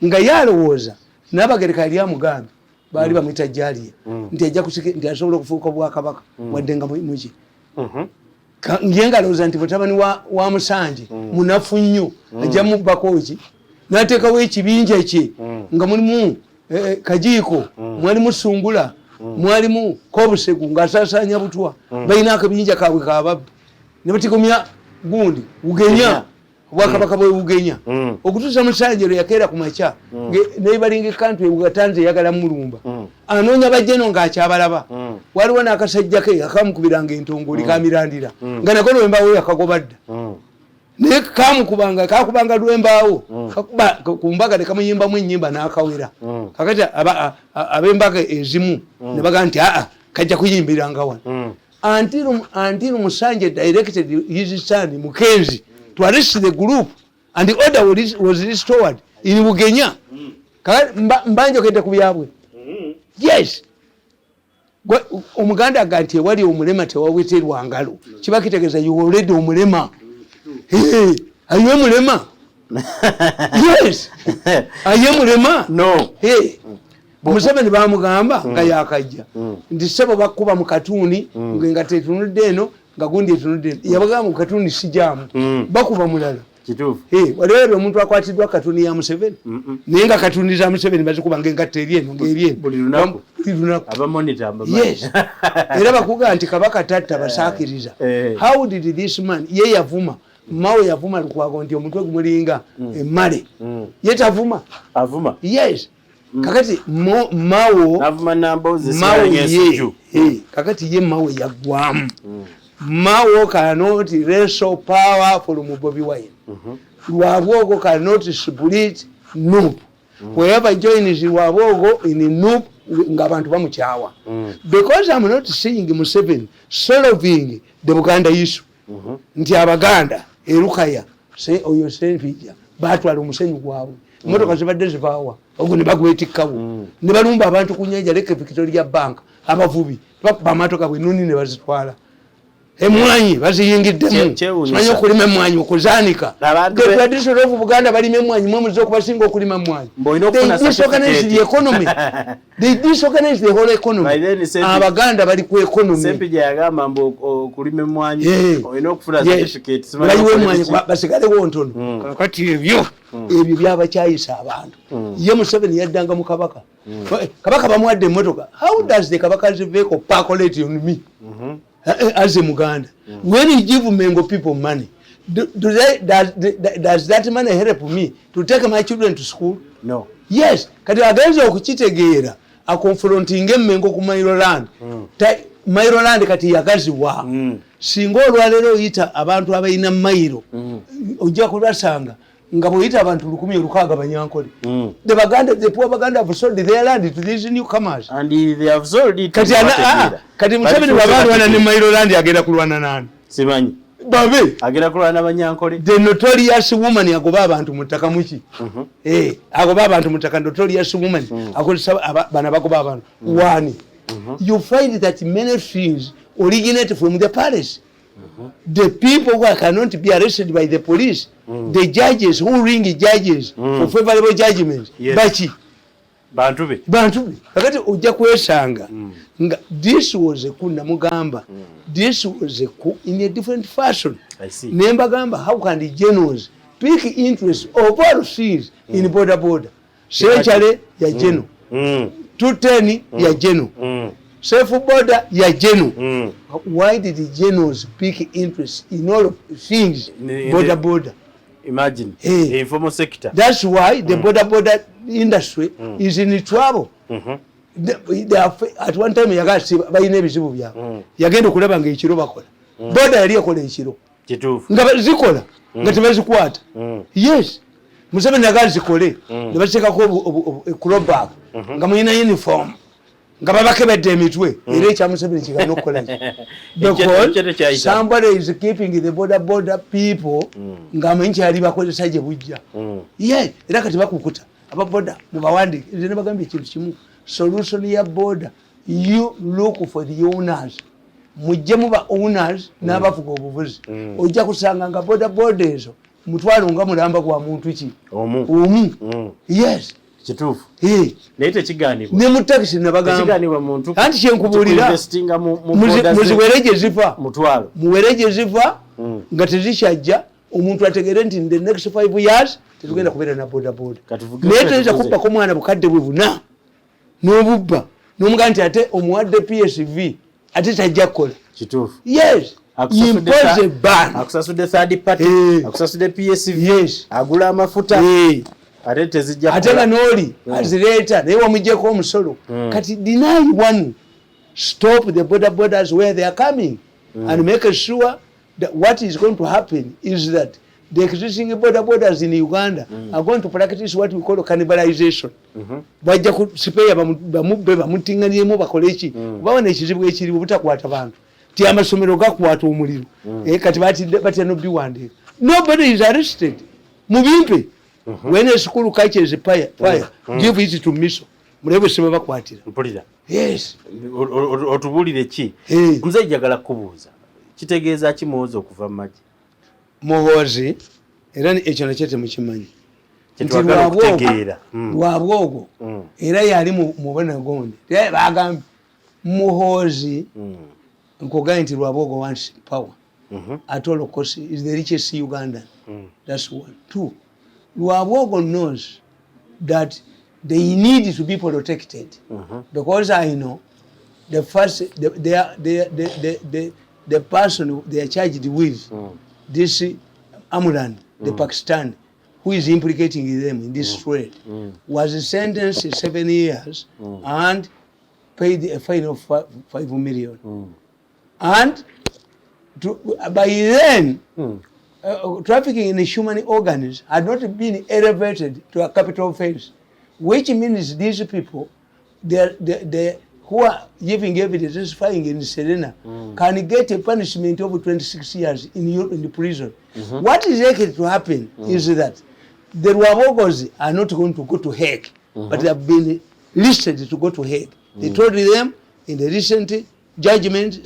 Nga yalowooza n'Abagereka yali amugambe baali bamuyita Jaliya nti ajja kusike nti asobola okufuuka obwakabaka wadde nga muki. Ngenga loza nti mutabani wa Musanje munafu nnyo ajja mubako ki n'ateekawo ekibinja kye nga mulimu Kajiiko mwalimu Sungula mwalimu Kobusegu ng'asaasaanya butwa balina akabinja kaabwe kababbi ne batigomya gundi ugenya obwakabaka bwe ugenya okutuusa Musanje lwe yakeera ku makya neibalinga kantu ebugatanze yagala mulumba anoonya bajjeno ng'akyabalaba waliwo n'akasajja ke akamukubiranga entongoli kamirandira nga nako Lw'Embeera yakagoba dda naye kakubanga Lw'Embeera ku mbaga ne kamuyimbamu ennyimba n'akawera kakati ab'embaga ezimu ne baga nti kajja kuyimbiranga wano until Musanje directed his son Mukenzi to arrest the group and the order was restored in Bugenya. Mbanjo kete ku byabwe. Yes. Omuganda aganti wali omulema tewawiterwa ngalo. Kiba kitegeeza you already omulema. Are you omulema? Yes. Are you omulema? No. Museveni bamugamba nga yakajja. Ndi sebo bakuba mu katuni nga tetunudde eno nga gundi etunudde. Yabagamba mu katuni sijamu. Bakuba mulala. Kitufu. Waleero omuntu akwatiddwa katuni ya Museveni. Naye nga katuni za Museveni bazikuba ng'engatta eri eno ng'eri eno. Buli lunaku. Abamonita abamanyi. Yes. Era bakuga nti Kabaka tatta basaakiriza. How did this man ye yavuma Mawe yavuma Lukwago nti omutwe gumulinga emmale. Ye tavuma. Avuma. Yes. Kakati Mawo navuma namboze Mawo kakati ye Mawo yagwamu. Mawo cannot wrestle power from Bobi Wine. Lwabogo cannot split Nup. Whoever joins Lwabogo in Nup ngabantu bamukyawa. Because I'm not seeing Museveni solving the Buganda issue. Nti Abaganda erukaya se oyo senfija batwala omusenyu gwabwe. Motoka zibadde zivaawa ogwo ne bagwetikkawo ne balumba abantu ku nnyanja leke Victoria Bank abavubi bamatoka bwe nuni ne bazitwala emwanyi baziyingiddemu simanyi okulima emwanyi okuzaanika the tradition of Buganda balima emwanyi mwe muze okubasinga okulima emwanyi they disorganize the whole economy Abaganda bali ku economy Sempija yagamba mbu okulima emwanyi olina okufuna certificate simanyi emwanyi basigalewo ntono kakati ebyo byabakyayisa abantu ye Museveni yaddanga mu Kabaka Kabaka bamuwadde emmotoka how does the Kabaka's vehicle percolate on me as a Muganda when you give Mengo people money does that money help me to take my children to school? No. Yes kati agenza okukitegeera akonfrontinga Mengo ku Mairoland Mairoland kati yagaziwa singa olwaleero oyita abantu abalina Mairo ojja kulwasanga nga bweyita abantu 1,600 Banyankole. The poor Baganda have sold their land to these newcomers. And they have sold it. Kati Museveni babalwana ne Mairoland agenda kulwana nani? Simanyi. Babe. Agenda kulwana Banyankole. The notorious woman yagoba abantu mutaka muki. Agoba abantu mutaka notorious woman. Akolesa bana bagoba abantu. One. You find that many things originate from the palace. The people who cannot be arrested by the police, the judges who ring judges for favorable judgments. Yes. Bachi. Bantu. Kakati ojja kwesanga nga this was a kuna mugamba. This was a in a different fashion. I see. Nemba gamba, how can the generals pick interest of all things in border? Sechale ya geno. 210 ya geno. Safe border ya geno. Why did the generals pick interest in all of things border? Imagine the informal sector. That's why the border industry is in trouble. They are, at one time bayina ebizibu byabwe yagenda okulaba nga ekiro bakola boda yali ekola ekiro nga zikola nga tebazikwata. Yes, Museveni yagala zikole ne baziteekako ekulobak nga mulina uniform nga babakebedde emitwe era ekya Museveni kigana okukola because somebody is keeping the border people nga amanyi kyali bakozesa gye bujja. Yes, era kati bakukuta ababoda mubawandiike nze ne bagambye ekintu kimu. Solution ya border, you look for the owners. Mujje muba owners n'abavuga obuvuzi. Ojja kusanga nga border ezo mutwalo nga mulamba kwa muntu ki omu. Yes, kituufu. Naye tekigaanibwa ne mu taxi ne bagamba muntu anti kyenkubulira muwereje ziva mutwalo muwereje ziva nga tezikyajja omuntu ategere nti in the next 5 years tetugenda kubeera na border. Naye toyinza kubbako mwana bukadde bwe buna n'obubba n'omugaa nti ate omuwadde PSV ate tajja kukola. Kituufu. Yes, impose a ban. Akusasudde third party, akusasudde PSV, yes, agula amafuta, ate tezijja ate nga n'oli azireeta naye wamuggyeko omusolo. Kati deny one, stop the borders where they are coming and make sure that what is going to happen is that the existing borders in Uganda are going to practice what we call cannibalization. Bajja kusipeya bamubbe bamutinganiemu bakole ki babona ekizibu ekiribu butakwata bantu ti amasomero gakwata omuliro kati batya no biwandiika. Nobody is arrested mubimpe. When a school catches a fire give it to M.i.S.O. mulebe sema bakwatira mpulira. Yes, otubulire ki muzee jagala kubuuza kitegeeza ki muhoozi okuva mu magi muhoozi era ekyo nakyo temukimanyi nti lwabwogo era yali mu bonagonde bagambye muhoozi nkugambye nti lwabwogo wants power at all costs is the richest Ugandan. That's one. Two, lwabwogo knows that they need to be protected because I know the first the person they are charged with this Amulan, the Pakistan, who is implicating them in this trade, was sentenced to 7 years and paid a fine of 5 million. And by then, trafficking in human organs had not been elevated to a capital offense, which means these people, they who are giving evidence, testifying in Zalina, can get a punishment of 26 years in the prison. What is likely to happen is that the Rwabogos are not going to go to Hague, but they have been listed to go to Hague. They told them in the recent judgment,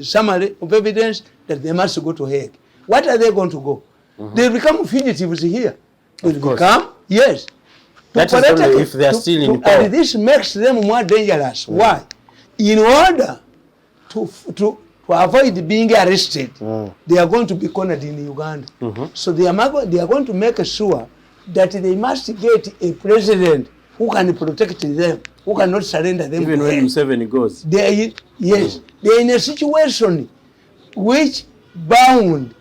summary of evidence, that they must go to Hague. What are they going to go? They become fugitives here. They become, yes. That is only if they are still in power. And this makes them more dangerous. Why? In order to avoid being arrested, they are going to be cornered in Uganda. So they are going to make sure that they must get a president who can protect them, who cannot surrender them. Even when Museveni goes. Yes, they are in a situation which bound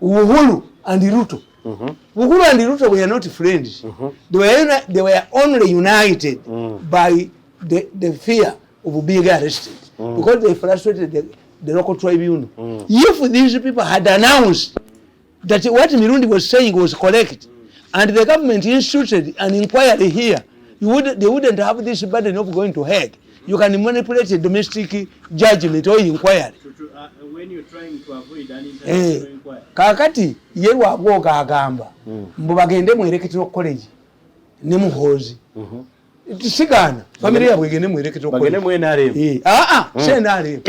Uhuru and Ruto. Uhuru and Ruto were not friends. They were only united by the fear of being arrested because they frustrated the local tribunal. If these people had announced that what Mirundi was saying was correct and the government instituted an inquiry here, they wouldn't have this burden of going to Hague. You can manipulate a domestic judgment or inquiry. When you're trying to avoid an international inquiry. Kakati ye Lwabwogo agamba mbu bagende mu electoral college ne muhoozi Sigana family yabwe gene mwereketo ko bagene mwe nare se nare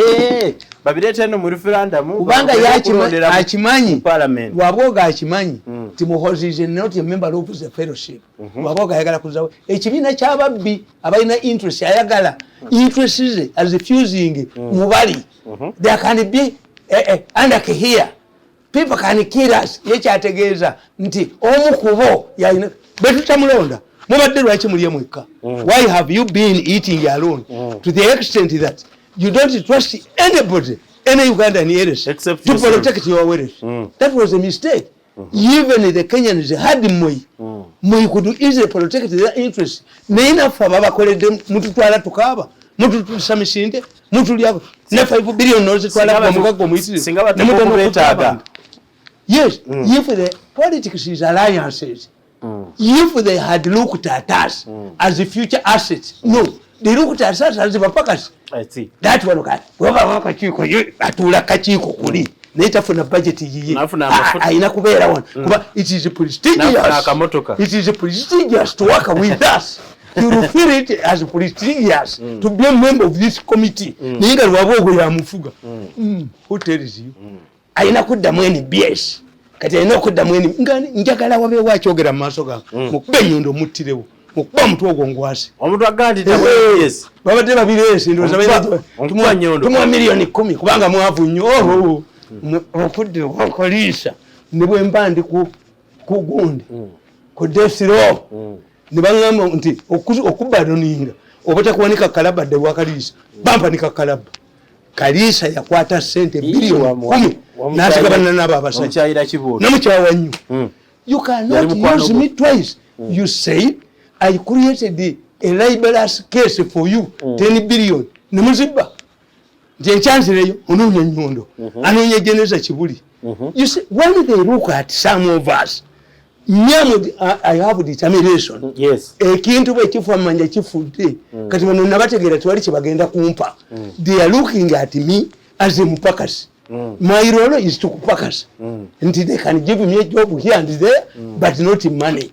babirete no mu referendum ubanga yakimanyi parliament waboga akimanyi Muhoozi is not a member of the fellowship waboga yagala kuzawo ekibina ky'ababbi abalina interest ayagala interest as refusing mubali there can be under here people can kill us yekyategeeza nti omukubo yalina betutamulonda mubadde lwaki muliye mwekka why have you been eating alone to the extent that you don't trust anybody any Ugandan else except to protect your welfare that was a mistake even the Kenyans had Moi could easily protect their interests neinafa babakoledde mututwala tukaba mututusa misinde mutulyako ne 5 billion nozitwala kwa mugago muitire singa batokubetaga yes if the politics is alliances if they had looked at us as a future asset no they looked at us as a package. I see that one guy waka chiko atula kachiko kuli netafuna budget yiyi aina kubeera one kuba it is prestigious to work with us you feel it as prestigious to be a member of this committee ninga lwabogo ya mufuga who tells you aina kudda mwene BS kati aina okudda mwene ngani njagala wabe wakyogera mu maaso ga mukube nyondo muttirewo mukuba mutwe ogwongwasi omuntu agandi yes babadde babiresi ndoza bayina tumwa milioni 10 kubanga mwavu nnyo okudde okolisa ne bwe mbandi ku gundi ku desiro ne bangamba nti okubadoninga obata kuwanika kalaba de wakalisa bampa nika kalaba kalisa yakwata sente bilioni 10 nasigabana nabo abasajja omukyayira kibuulo namukyawanyu you cannot use me twice you say I created a libelous case for you 10 billion nemuziba je chancereyo ononya nyondo anonya geneza kibuli you see when they look at some of us I have determination yes ekintu bwe kifu amanja kifudde kati bano nabategera twali kibagenda kumpa they are looking at me as a mupakasi my role is to kupakasi until they can give me a job here and there but not money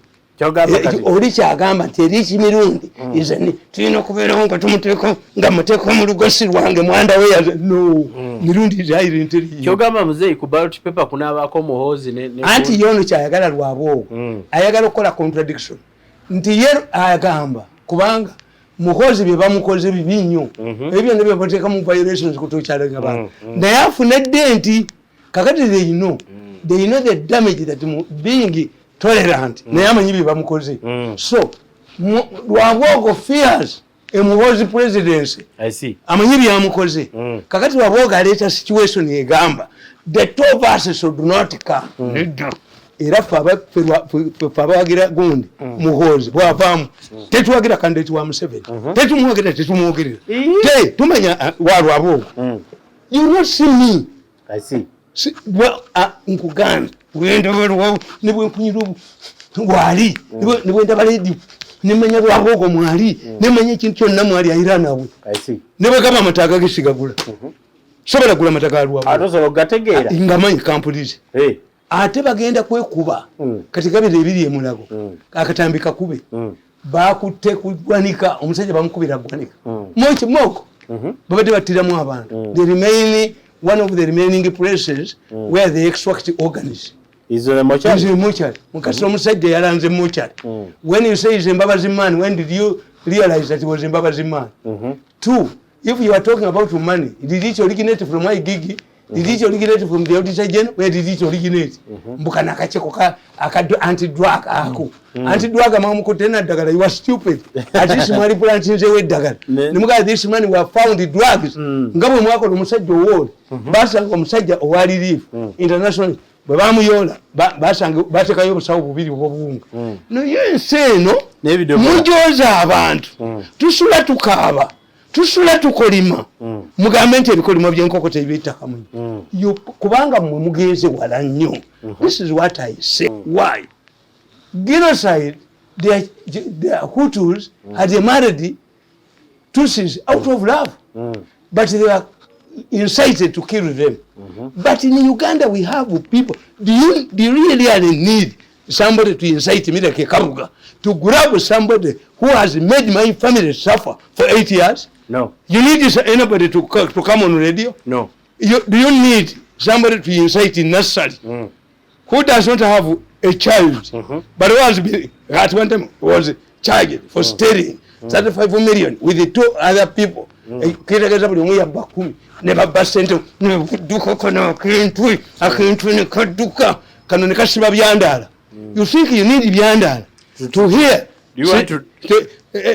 oli kyagamba nti eriki mirundi izani tulina okubeerawo nga tumuteeko nga muteeko mu lugosi lwange mwanda we no mirundi zairinteri kyogamba muzeeyi ku ballot paper kunaabaako Muhoozi anti yono kyayagala lwaboogo ayagala okukola contradiction nti ye ayagamba kubanga Muhoozi bye bamukoze bibi nnyo ebyo ne bye bateeka mu violations kutokyalaga bantu naye afunedde nti kakati they know the damage that being tolerant naye amanyi bye bamukoze so lwaboogo fears Muhoozi presidency I see amanyi byamukoze kakati lwaboogo aleeta situation egamba the two of us should not come era fe abawagira gundi Muhoozi bwavaamu tetuwagira kandidate wa Museveni tetumuwagira tetumwogerera tumanya walwaboogo you not see me I see nkuganda wenda nibwe nkunyirubu wali nibwe ndaba radio nimenya lwaboogo mwali nimenya ekintu kyonna mwali ayira nawe nibwe gaba amataga gisigagula sobola gula amataga lwaboogo atosobola gategeera ngamanyi kampulize ate bagenda kwekuba kati gabira ebiri emulago akatambi kakube bakutte kugwanika omusajja bamukubira gwanika moko babadde battiramu abantu the remaining one of the remaining places where they extract organs is a mochari mukasiro omusajja yalanze mochari when you say Zimbabazi man when did you realize that it was Zimbabazi man two if you are talking about money did it originate from my gigi did it originate from the auditor general where did it originate mbukana akacheko akadu anti-drug ako anti-drug amamukutena dagala you are stupid at this money plant nze we dagala nimuga this money were found drugs ngabo mwako omusajja owoli basanga omusajja owali live international babamuyola basanga batekayo obusawo bubiri obwobunga no yenseno mujoza abantu tusula tukaba tusula tukolima mugambe nti ebikolimo by'enkoko tebittaka munyo kubanga mmwe mugenze wala nnyo this is what I say why genocide the Hutus had married Tutsis out of love but they were incited to kill them but in Uganda we have people do you really need somebody to incite me like a kabuga, to grab somebody who has made my family suffer for 8 years? No. You need anybody to come on radio? No. Do you need somebody to incite in nursery who does not have a child, but at one time was charged for stealing 35 million with the 2 other people? Never basent duka kono kintu akintu ne kaduka kano ne kasiba byandala. You think you need byandala to hear? You want to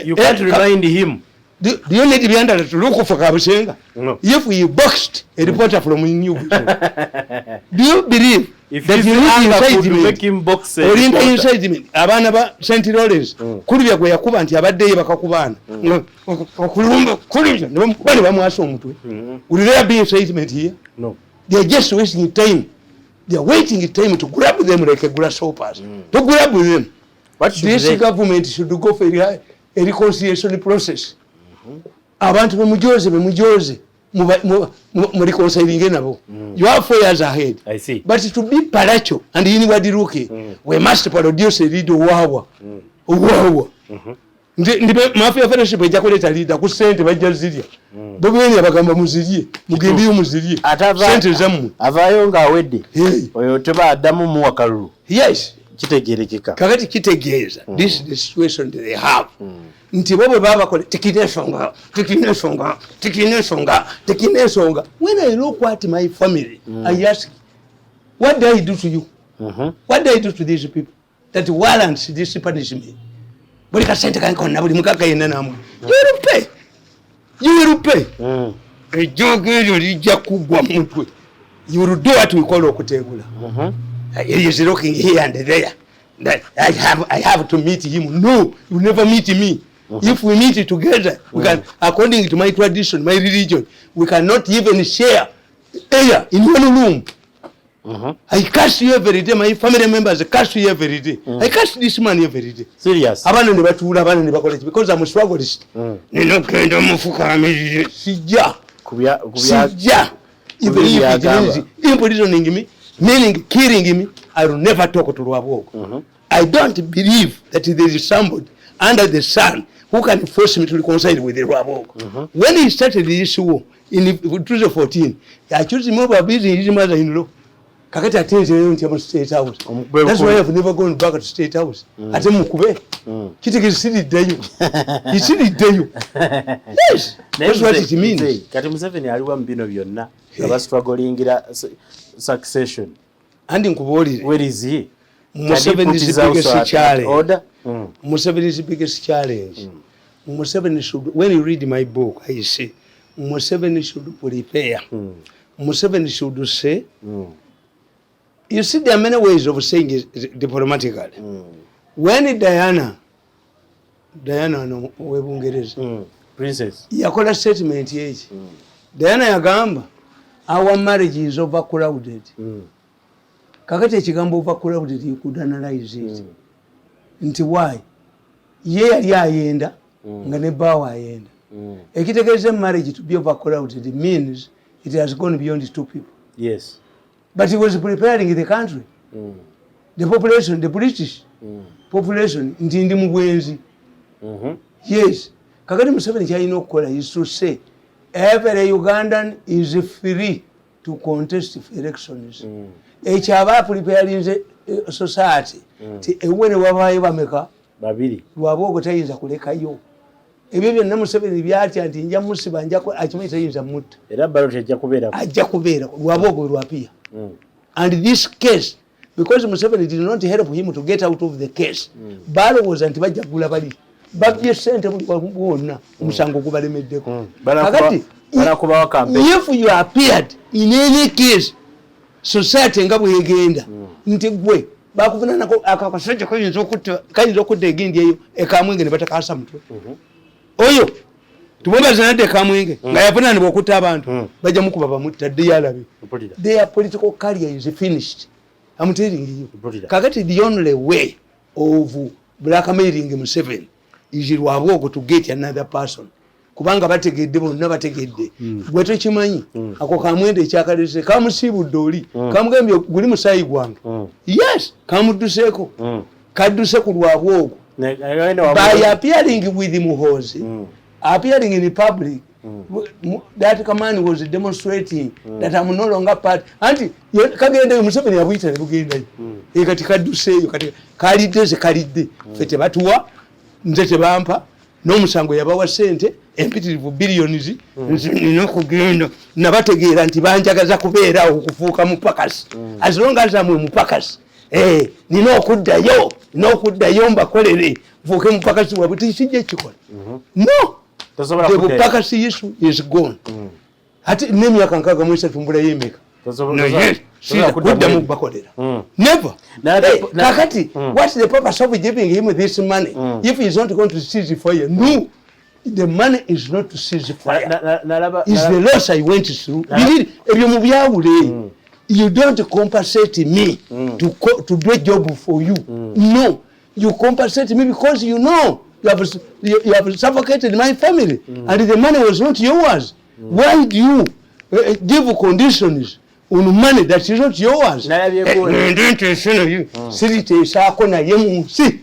you can't remind him. Do you need byandala to look for Kabusenga? No. If we boxed a reporter from New, do you believe if that you need incitement? Make him box or incitement? Abana ba St. Lawrence kulibya gwe yakuba nti abadde bakakubana okulumba kulibya bali bamwasa omutwe. Will there be incitement here? No. They are just wasting time. They are waiting time to grab them like a grasshoppers. To grab them. What should this government should go for a reconciliation process. Abantu bemujoze mu reconciling nabo. You have 4 years ahead. I see. But to be paracho and anybody rookie, we must produce a leader wawa. Ndibe Mafia fellowship ejja kuleta leader ku sente bajja zirya. Bobi abagamba muzirye, mugembe muzirye. Sente zamu. Avayo nga awedde. Oyo teba adamu mu wakalulu. Yes. Kitegerekeka. Kakati kitegeeza. This is the situation that they have. Nti bobo baba kole tikine nsonga. When I look at my family, I ask, what did I do to you? What did I do to these people that warrants this punishment? Buli kasente kankona buli mukaka yenna namwe. You will pay. Ejogeyo lijja kugwa mutwe. You will do what we call okutegula. He is looking here and there. That I have to meet him. No, you never meet me. If we meet together, we can, according to my tradition, my religion, we cannot even share air in one room. I curse you every day. My family members curse you every day. I curse this man every day. Serious. Abana ne batula, abana ne bakola because I'm a strugglist. Nino kendo mufuka amiri sija. Sija. Even if it is imprisoning me, meaning killing me, I will never talk to Lw'Embeera. I don't believe that there is somebody under the sun who can force me to reconcile with the Lw'Embeera. When he started this war in 2014, I chose him over busy his mother-in-law. Kakati atenze nti mu State House. That's why I've never gone back to State House. Ate mukube. Kitiki siriddeyo. Isiriddeyo. Yes. That's what it means. Kati Museveni aliwa mbino byonna. Aba strugglingira succession. And nkubuulire. Where is he? Museveni's biggest challenge. Museveni's biggest challenge. Museveni should, when you read my book, I say, Museveni should prepare. Museveni should say, you see, there are many ways of saying it diplomatically. When Diana no Webungereza, Princess, yakola statement yechi. Diana yagamba, our marriage is overcrowded. Kakati ekigambo overcrowded, you could analyze it. Nti why? Ye yali ayenda, nga ne bawa ayenda. Ekitegeeza marriage to be overcrowded means it has gone beyond 2 people. Yes. But he was preparing the country. The population, the British population, ndi mugwenzi. Yes. Kakati Museveni kyalina okukola is to say every Ugandan is free to contest elections. Ekyo aba preparing society. Ti ewene wabaayo bameka babiri. Lw'Embeera tayinza kulekayo. Ebyo byonna Museveni byatya nti nja musiba njako akimanyi tayinza mutta. Era ballot ejja kubeera. Ajja kubeera. Lw'Embeera lwapia. And this case, because Museveni did not help him to get out of the case, balo was anti bajja kugula bali. Babye sente buli wonna omusango gubalemeddeko. Kakati if you appeared in any case, society nga bwegenda nti gwe bakufunanako akakasajja kayinza okutta egindi eyo ekamwenge ne batakasa mutwe. Oyo tumubaza nadde ekamwenge nga yavunaanibwa okutta abantu bajja mukuba bamutadde yalabe. Their political career is finished. I'm telling you. Kakati the only way of blackmailing Museveni is Lw'Embeera to get another person kubanga bategedde bonna bategedde gwe tokimanyi ako kamwende ekyakalese kamusiibudde oli kamugambye guli musayi gwange yes kamudduseeko kadduse ku lwabwe ogwo by appearing with muhozi appearing in public that command was demonstrating that I'm no longer part anti kagenda Museveni yabuyita ne bugendayo kati kadduseeyo kati kalidde fete batuwa nze tebampa n'omusango yabawa ssente empitirivu billions n'okugenda nabategeera nti banjagaza kubeerawo okufuuka mupakasi as long as amwe mupakasi nina okuddayo mbakolere nfuuke mupakasi wabwe tikijja ekikola no the mupakasi issue is gone ate n'emyaka 63 mbulayo emeka kuddamu bakolera never kakati what's the purpose of giving him this money if he's not going to seize fire? No, the money is not to seize fire. It's the loss I went through. Ebyo mu byawule you don't compensate me to do a job for you. No, you compensate me because you know you have suffocated my family and the money was not yours. Why do you give conditions on money that is not yours? Ssaako naye mu nsi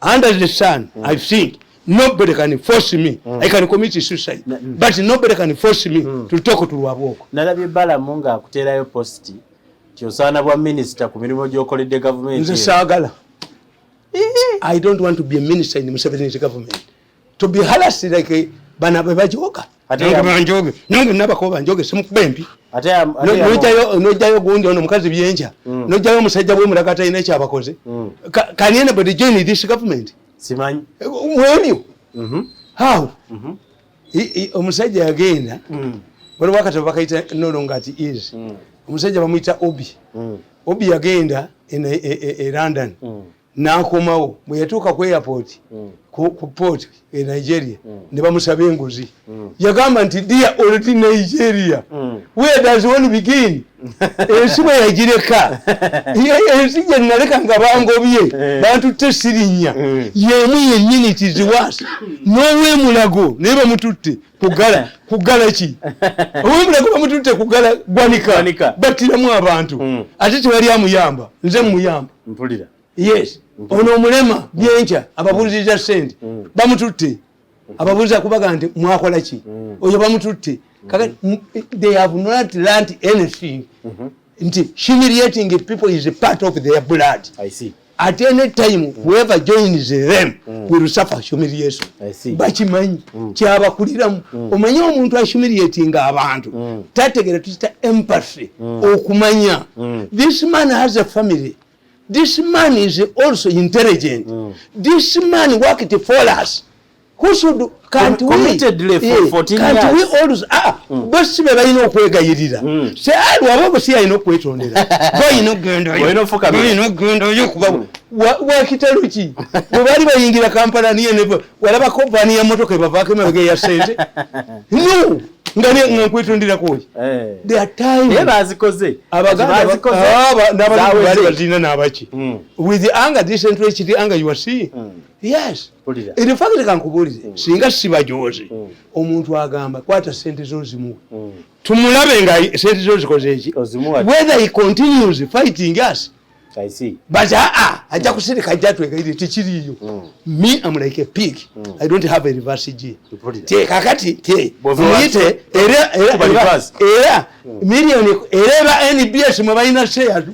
under the sun. I think nobody can force me. I can commit suicide, but nobody can force me to talk to Waboko. Nalabye Balamu nga akuteerayo posti kyosaana bwa minister ku mirimu gy'okoledde government. Nze saagala. I don't want to be a minister in the Museveni government. To be harassed like bana bajoga. Banjoge. Nange nabako banjoge simukubembi. Nojayo gundi ono mukazi byenja. Nojayo musajja bwe mulakata ina kyabakoze. Can anybody join this government? Simanyi. Mwebyo. How? Omusajja yagenda. Bwe wakati bakaita no longer ati is. Omusajja bamuyita Obi. Obi yagenda in London. N'akomawo bwe yatuuka ku airport ku port e Nigeria ne bamusaba enguzi yagamba nti dear old Nigeria where does one begin ensi bwe yagireka ensi gye naleka nga bangobye bantutte sirinya yemu yennyini tiziwasi n'ow'emulago naye bamututte kugala ki ow'emulago bamututte kugala gwanika battiramu abantu ate tewali amuyamba nze muyamba mpulira. Yes, ono mulema byencha ababuliza sente bamututte ababuliza kubaga nti mwakola ki oyo bamututte kaka they have not learned anything nti humiliating people is a part of their blood. I see. At any time whoever joins them will suffer humiliation. I see. Bakimanyi kyabakuliramu omanyi omuntu ahumiliating abantu tategera tuta empathy okumanya this man has a family. This man is also intelligent. This man worked for us. Who should can't we? For 14 years. Can't we always basi be bayina okwegayirira. Se wabo basi ayina okwetondera. Bayina genda. Bayina genda yo kuba wa kitaluki. Bwe bali bayingira Kampala niye ne walaba company ya motoka bavake mabege ya sente. No. Ngani nkwetondera koji. There are times bazikoze abaganda n'abali bazina n'abaki with the anger disinterested anger you are seeing. Yes, in fact kankubulire singa sibajoze omuntu agamba kwata sente zozimu tumulabe nga sente zozikoze eki whether he continues fighting us. I see. But aja kusirika jatwegayire tikiriyo. Me I'm like a pig. I don't have a reverse G. Te kakati te muyite era million ereba NBS mubayina shares.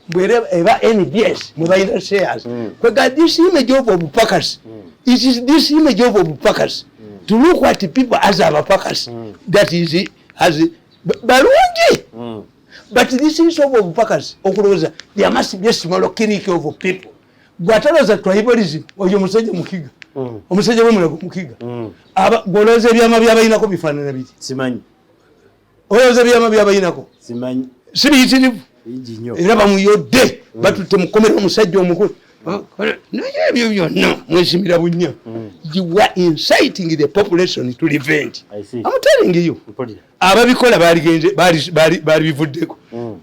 Bwereba eba NBS mubayina shares. Because this image of Bupakas, it is this image of Bupakas to look at people as our Bupakas. That is as Barungi. But this is of Bupakas, Okuloza, there must be a small clique of people. Guatala's a tribalism, or you must say Mukiga. Omusajja w'emulago mukiga. Golooza ebyama byabayinako bifaanana biti. Simanyi. Olowooza ebyama byabayinako. Simanyi. Sibiyitirivu. Era bamuyodde batutte mukomera omusajja omukulu. Naye ebyo byonna mwesimira bunnya. You were inciting the population to revenge. I see. I'm telling you. Ababikola bali bivuddeko.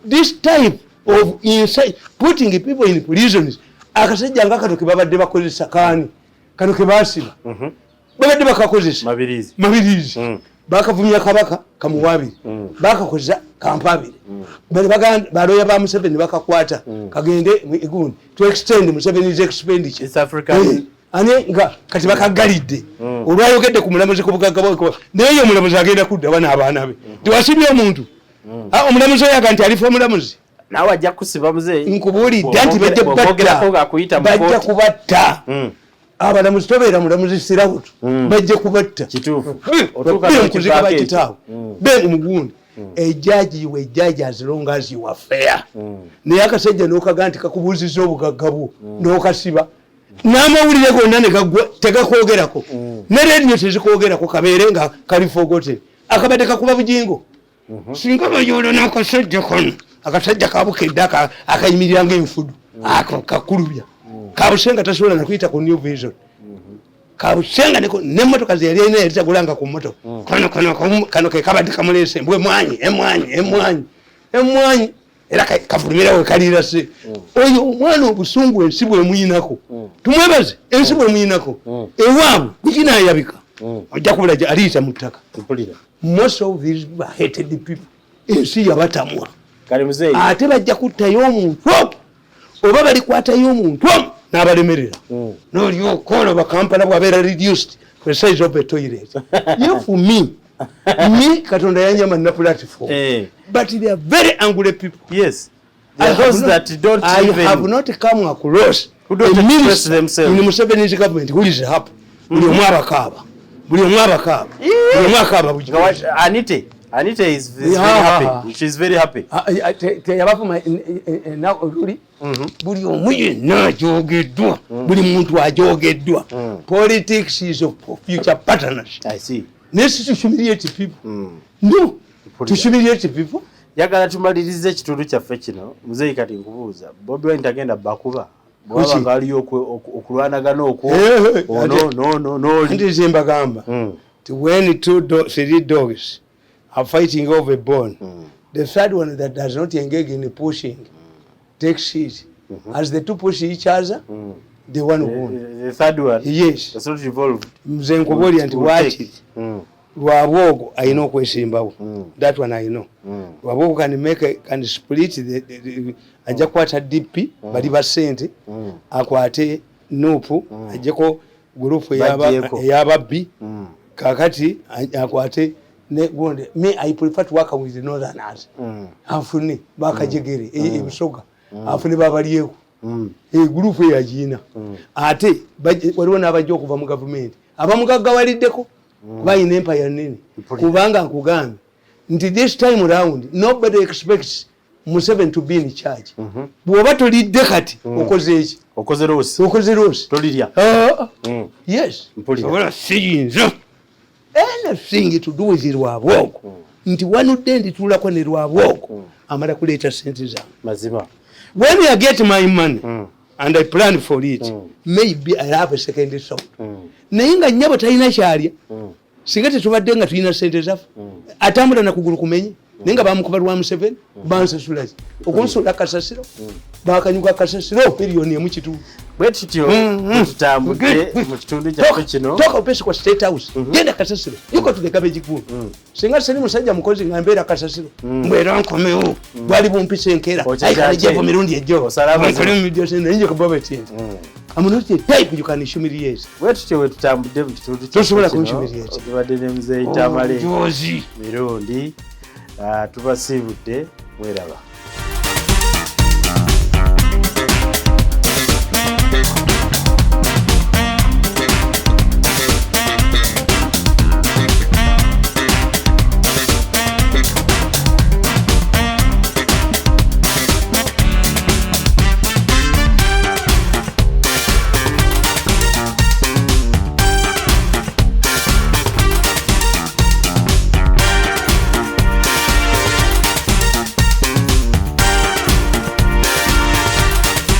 This type of incite, putting people in prisons, akasajja nga katoke babadde bakozesa kaani. Kano ke basiba. babadde bakakozesa mabirizi bakavumya kabaka kamuwabiri bakakoza kampabiri baloya ba Museveni bakakwata kagende egundi to extend Museveni's expenditure ane nga kati bakagalidde olwayogedde ku mulamuzi ku bugagga naye omulamuzi agenda kudda bana abaana be tiwasibye omuntu omulamuzi oyaga nti alifa omulamuzi nawe ajja kusiba muzeeyi nkubuulidde nti bajja kubatta abalamuzi tobeera mulamuzi sirawutu bajja kubatta kituufunkuzika bakitaawo be mugundi ejaji we jaji as long as you are fair naye akasajja n'okaga nti kakubuuziza obugagga bwo n'okasiba n'amawulire gonna tegakwogerako ne rediyo tezikwogerako kabeere nga kalifogote akabadde kakuba bujingo singa bayola n'akasajja kano akasajja kabukedde akayimirira ng'enfudu ako kakulubya kabusenga tasobola nakuyita ku New Vision kabusenga n'emmotoka ze yali alina yali tagulanga ku mmotoka kano ke kabadde kamuleese mbwe emwanyi era kafulumira we kaliira se oyo omwana obusungu ensi bwemuyinako tumwebaze ensi bwemuyinako ewaabwe kukinayabika ojja kubula aliyita mu ttaka most of these hated people ensi yabatamwa ate bajja kuttayo omuntu oba balikwatayo omuntu n'abalemerera n'olyokola bakampala bwabeera reduced to the size of a toilet for me katonda yanyama na platform but they are very angry people. Yes, I have not come across who don't express themselves in Museveni's government who is happy. Buli omwabakaba Anita is very happy. She's very happy. Buli omu yenna ajogeddwa buli muntu ajogeddwa politics is of future partnership. I see. Let's humiliate people. No, to humiliate people. Yagala tumalirize ekitundu kyaffe kino muzeeyi kati nkubuuza Bobi Wine tagenda bakuba bwaba ngaliyo okulwanagana okwo nti zimbagamba when three dogs are fighting over a bone the third one that does not engage in pushing takes it as the two push each other the one won. The third one, yes, that's not involved. Mzee Nkuboli anti wachi Lwabwogo ayina okwesimbawo. That one I know. Lwabwogo can split the ajja kwata DP bali basente akwate Nupu ajjeko group eyababbi kakati akwate ne gonde me I prefer to work with the northerners. Afuni bakajegere ebisoga afuni babaliyeko. Group ya jina ate waliwo n'abajja okuva mu government abamugagawaliddeko bayina empire nene kubanga nkugambe nti this time round nobody expects Museveni to be in charge. Bwoba tolidde kati okoze eki okoze rosi tolirya yes sobola siyinza anything to do with Lwabwogo nti wanudde ndituulako ne Lwabwogo amala kuleeta sente zange mazima. When I get my money and I plan for it, maybe I have a second song. Naye nga nnyabo talina kyalya singa tetubadde nga tulina sente zaffe atambula nakugulu kumenye naye nga bamukuba lwa Museveni bansasula okunsula kasasiro bakanyuka kasasiro biliyoni emu kitundu bwe tutyo tutambudde mu kitundu kyaffe kino toka upesi kwa State House genda kasasiro yuko to the garbage group singa sali musajja mukozi nga mbeera kasasiro mbwera nkomewo bwali bumpise enkera ayikalejevo mirundi ejjo nje kubobe tinti amunote type you can humiliate bwe tutyo we tutambudde mu kitundu tosobola kunhumiliate tubadde ne muzeeyi Tamale mirundi tubasiibudde mweraba.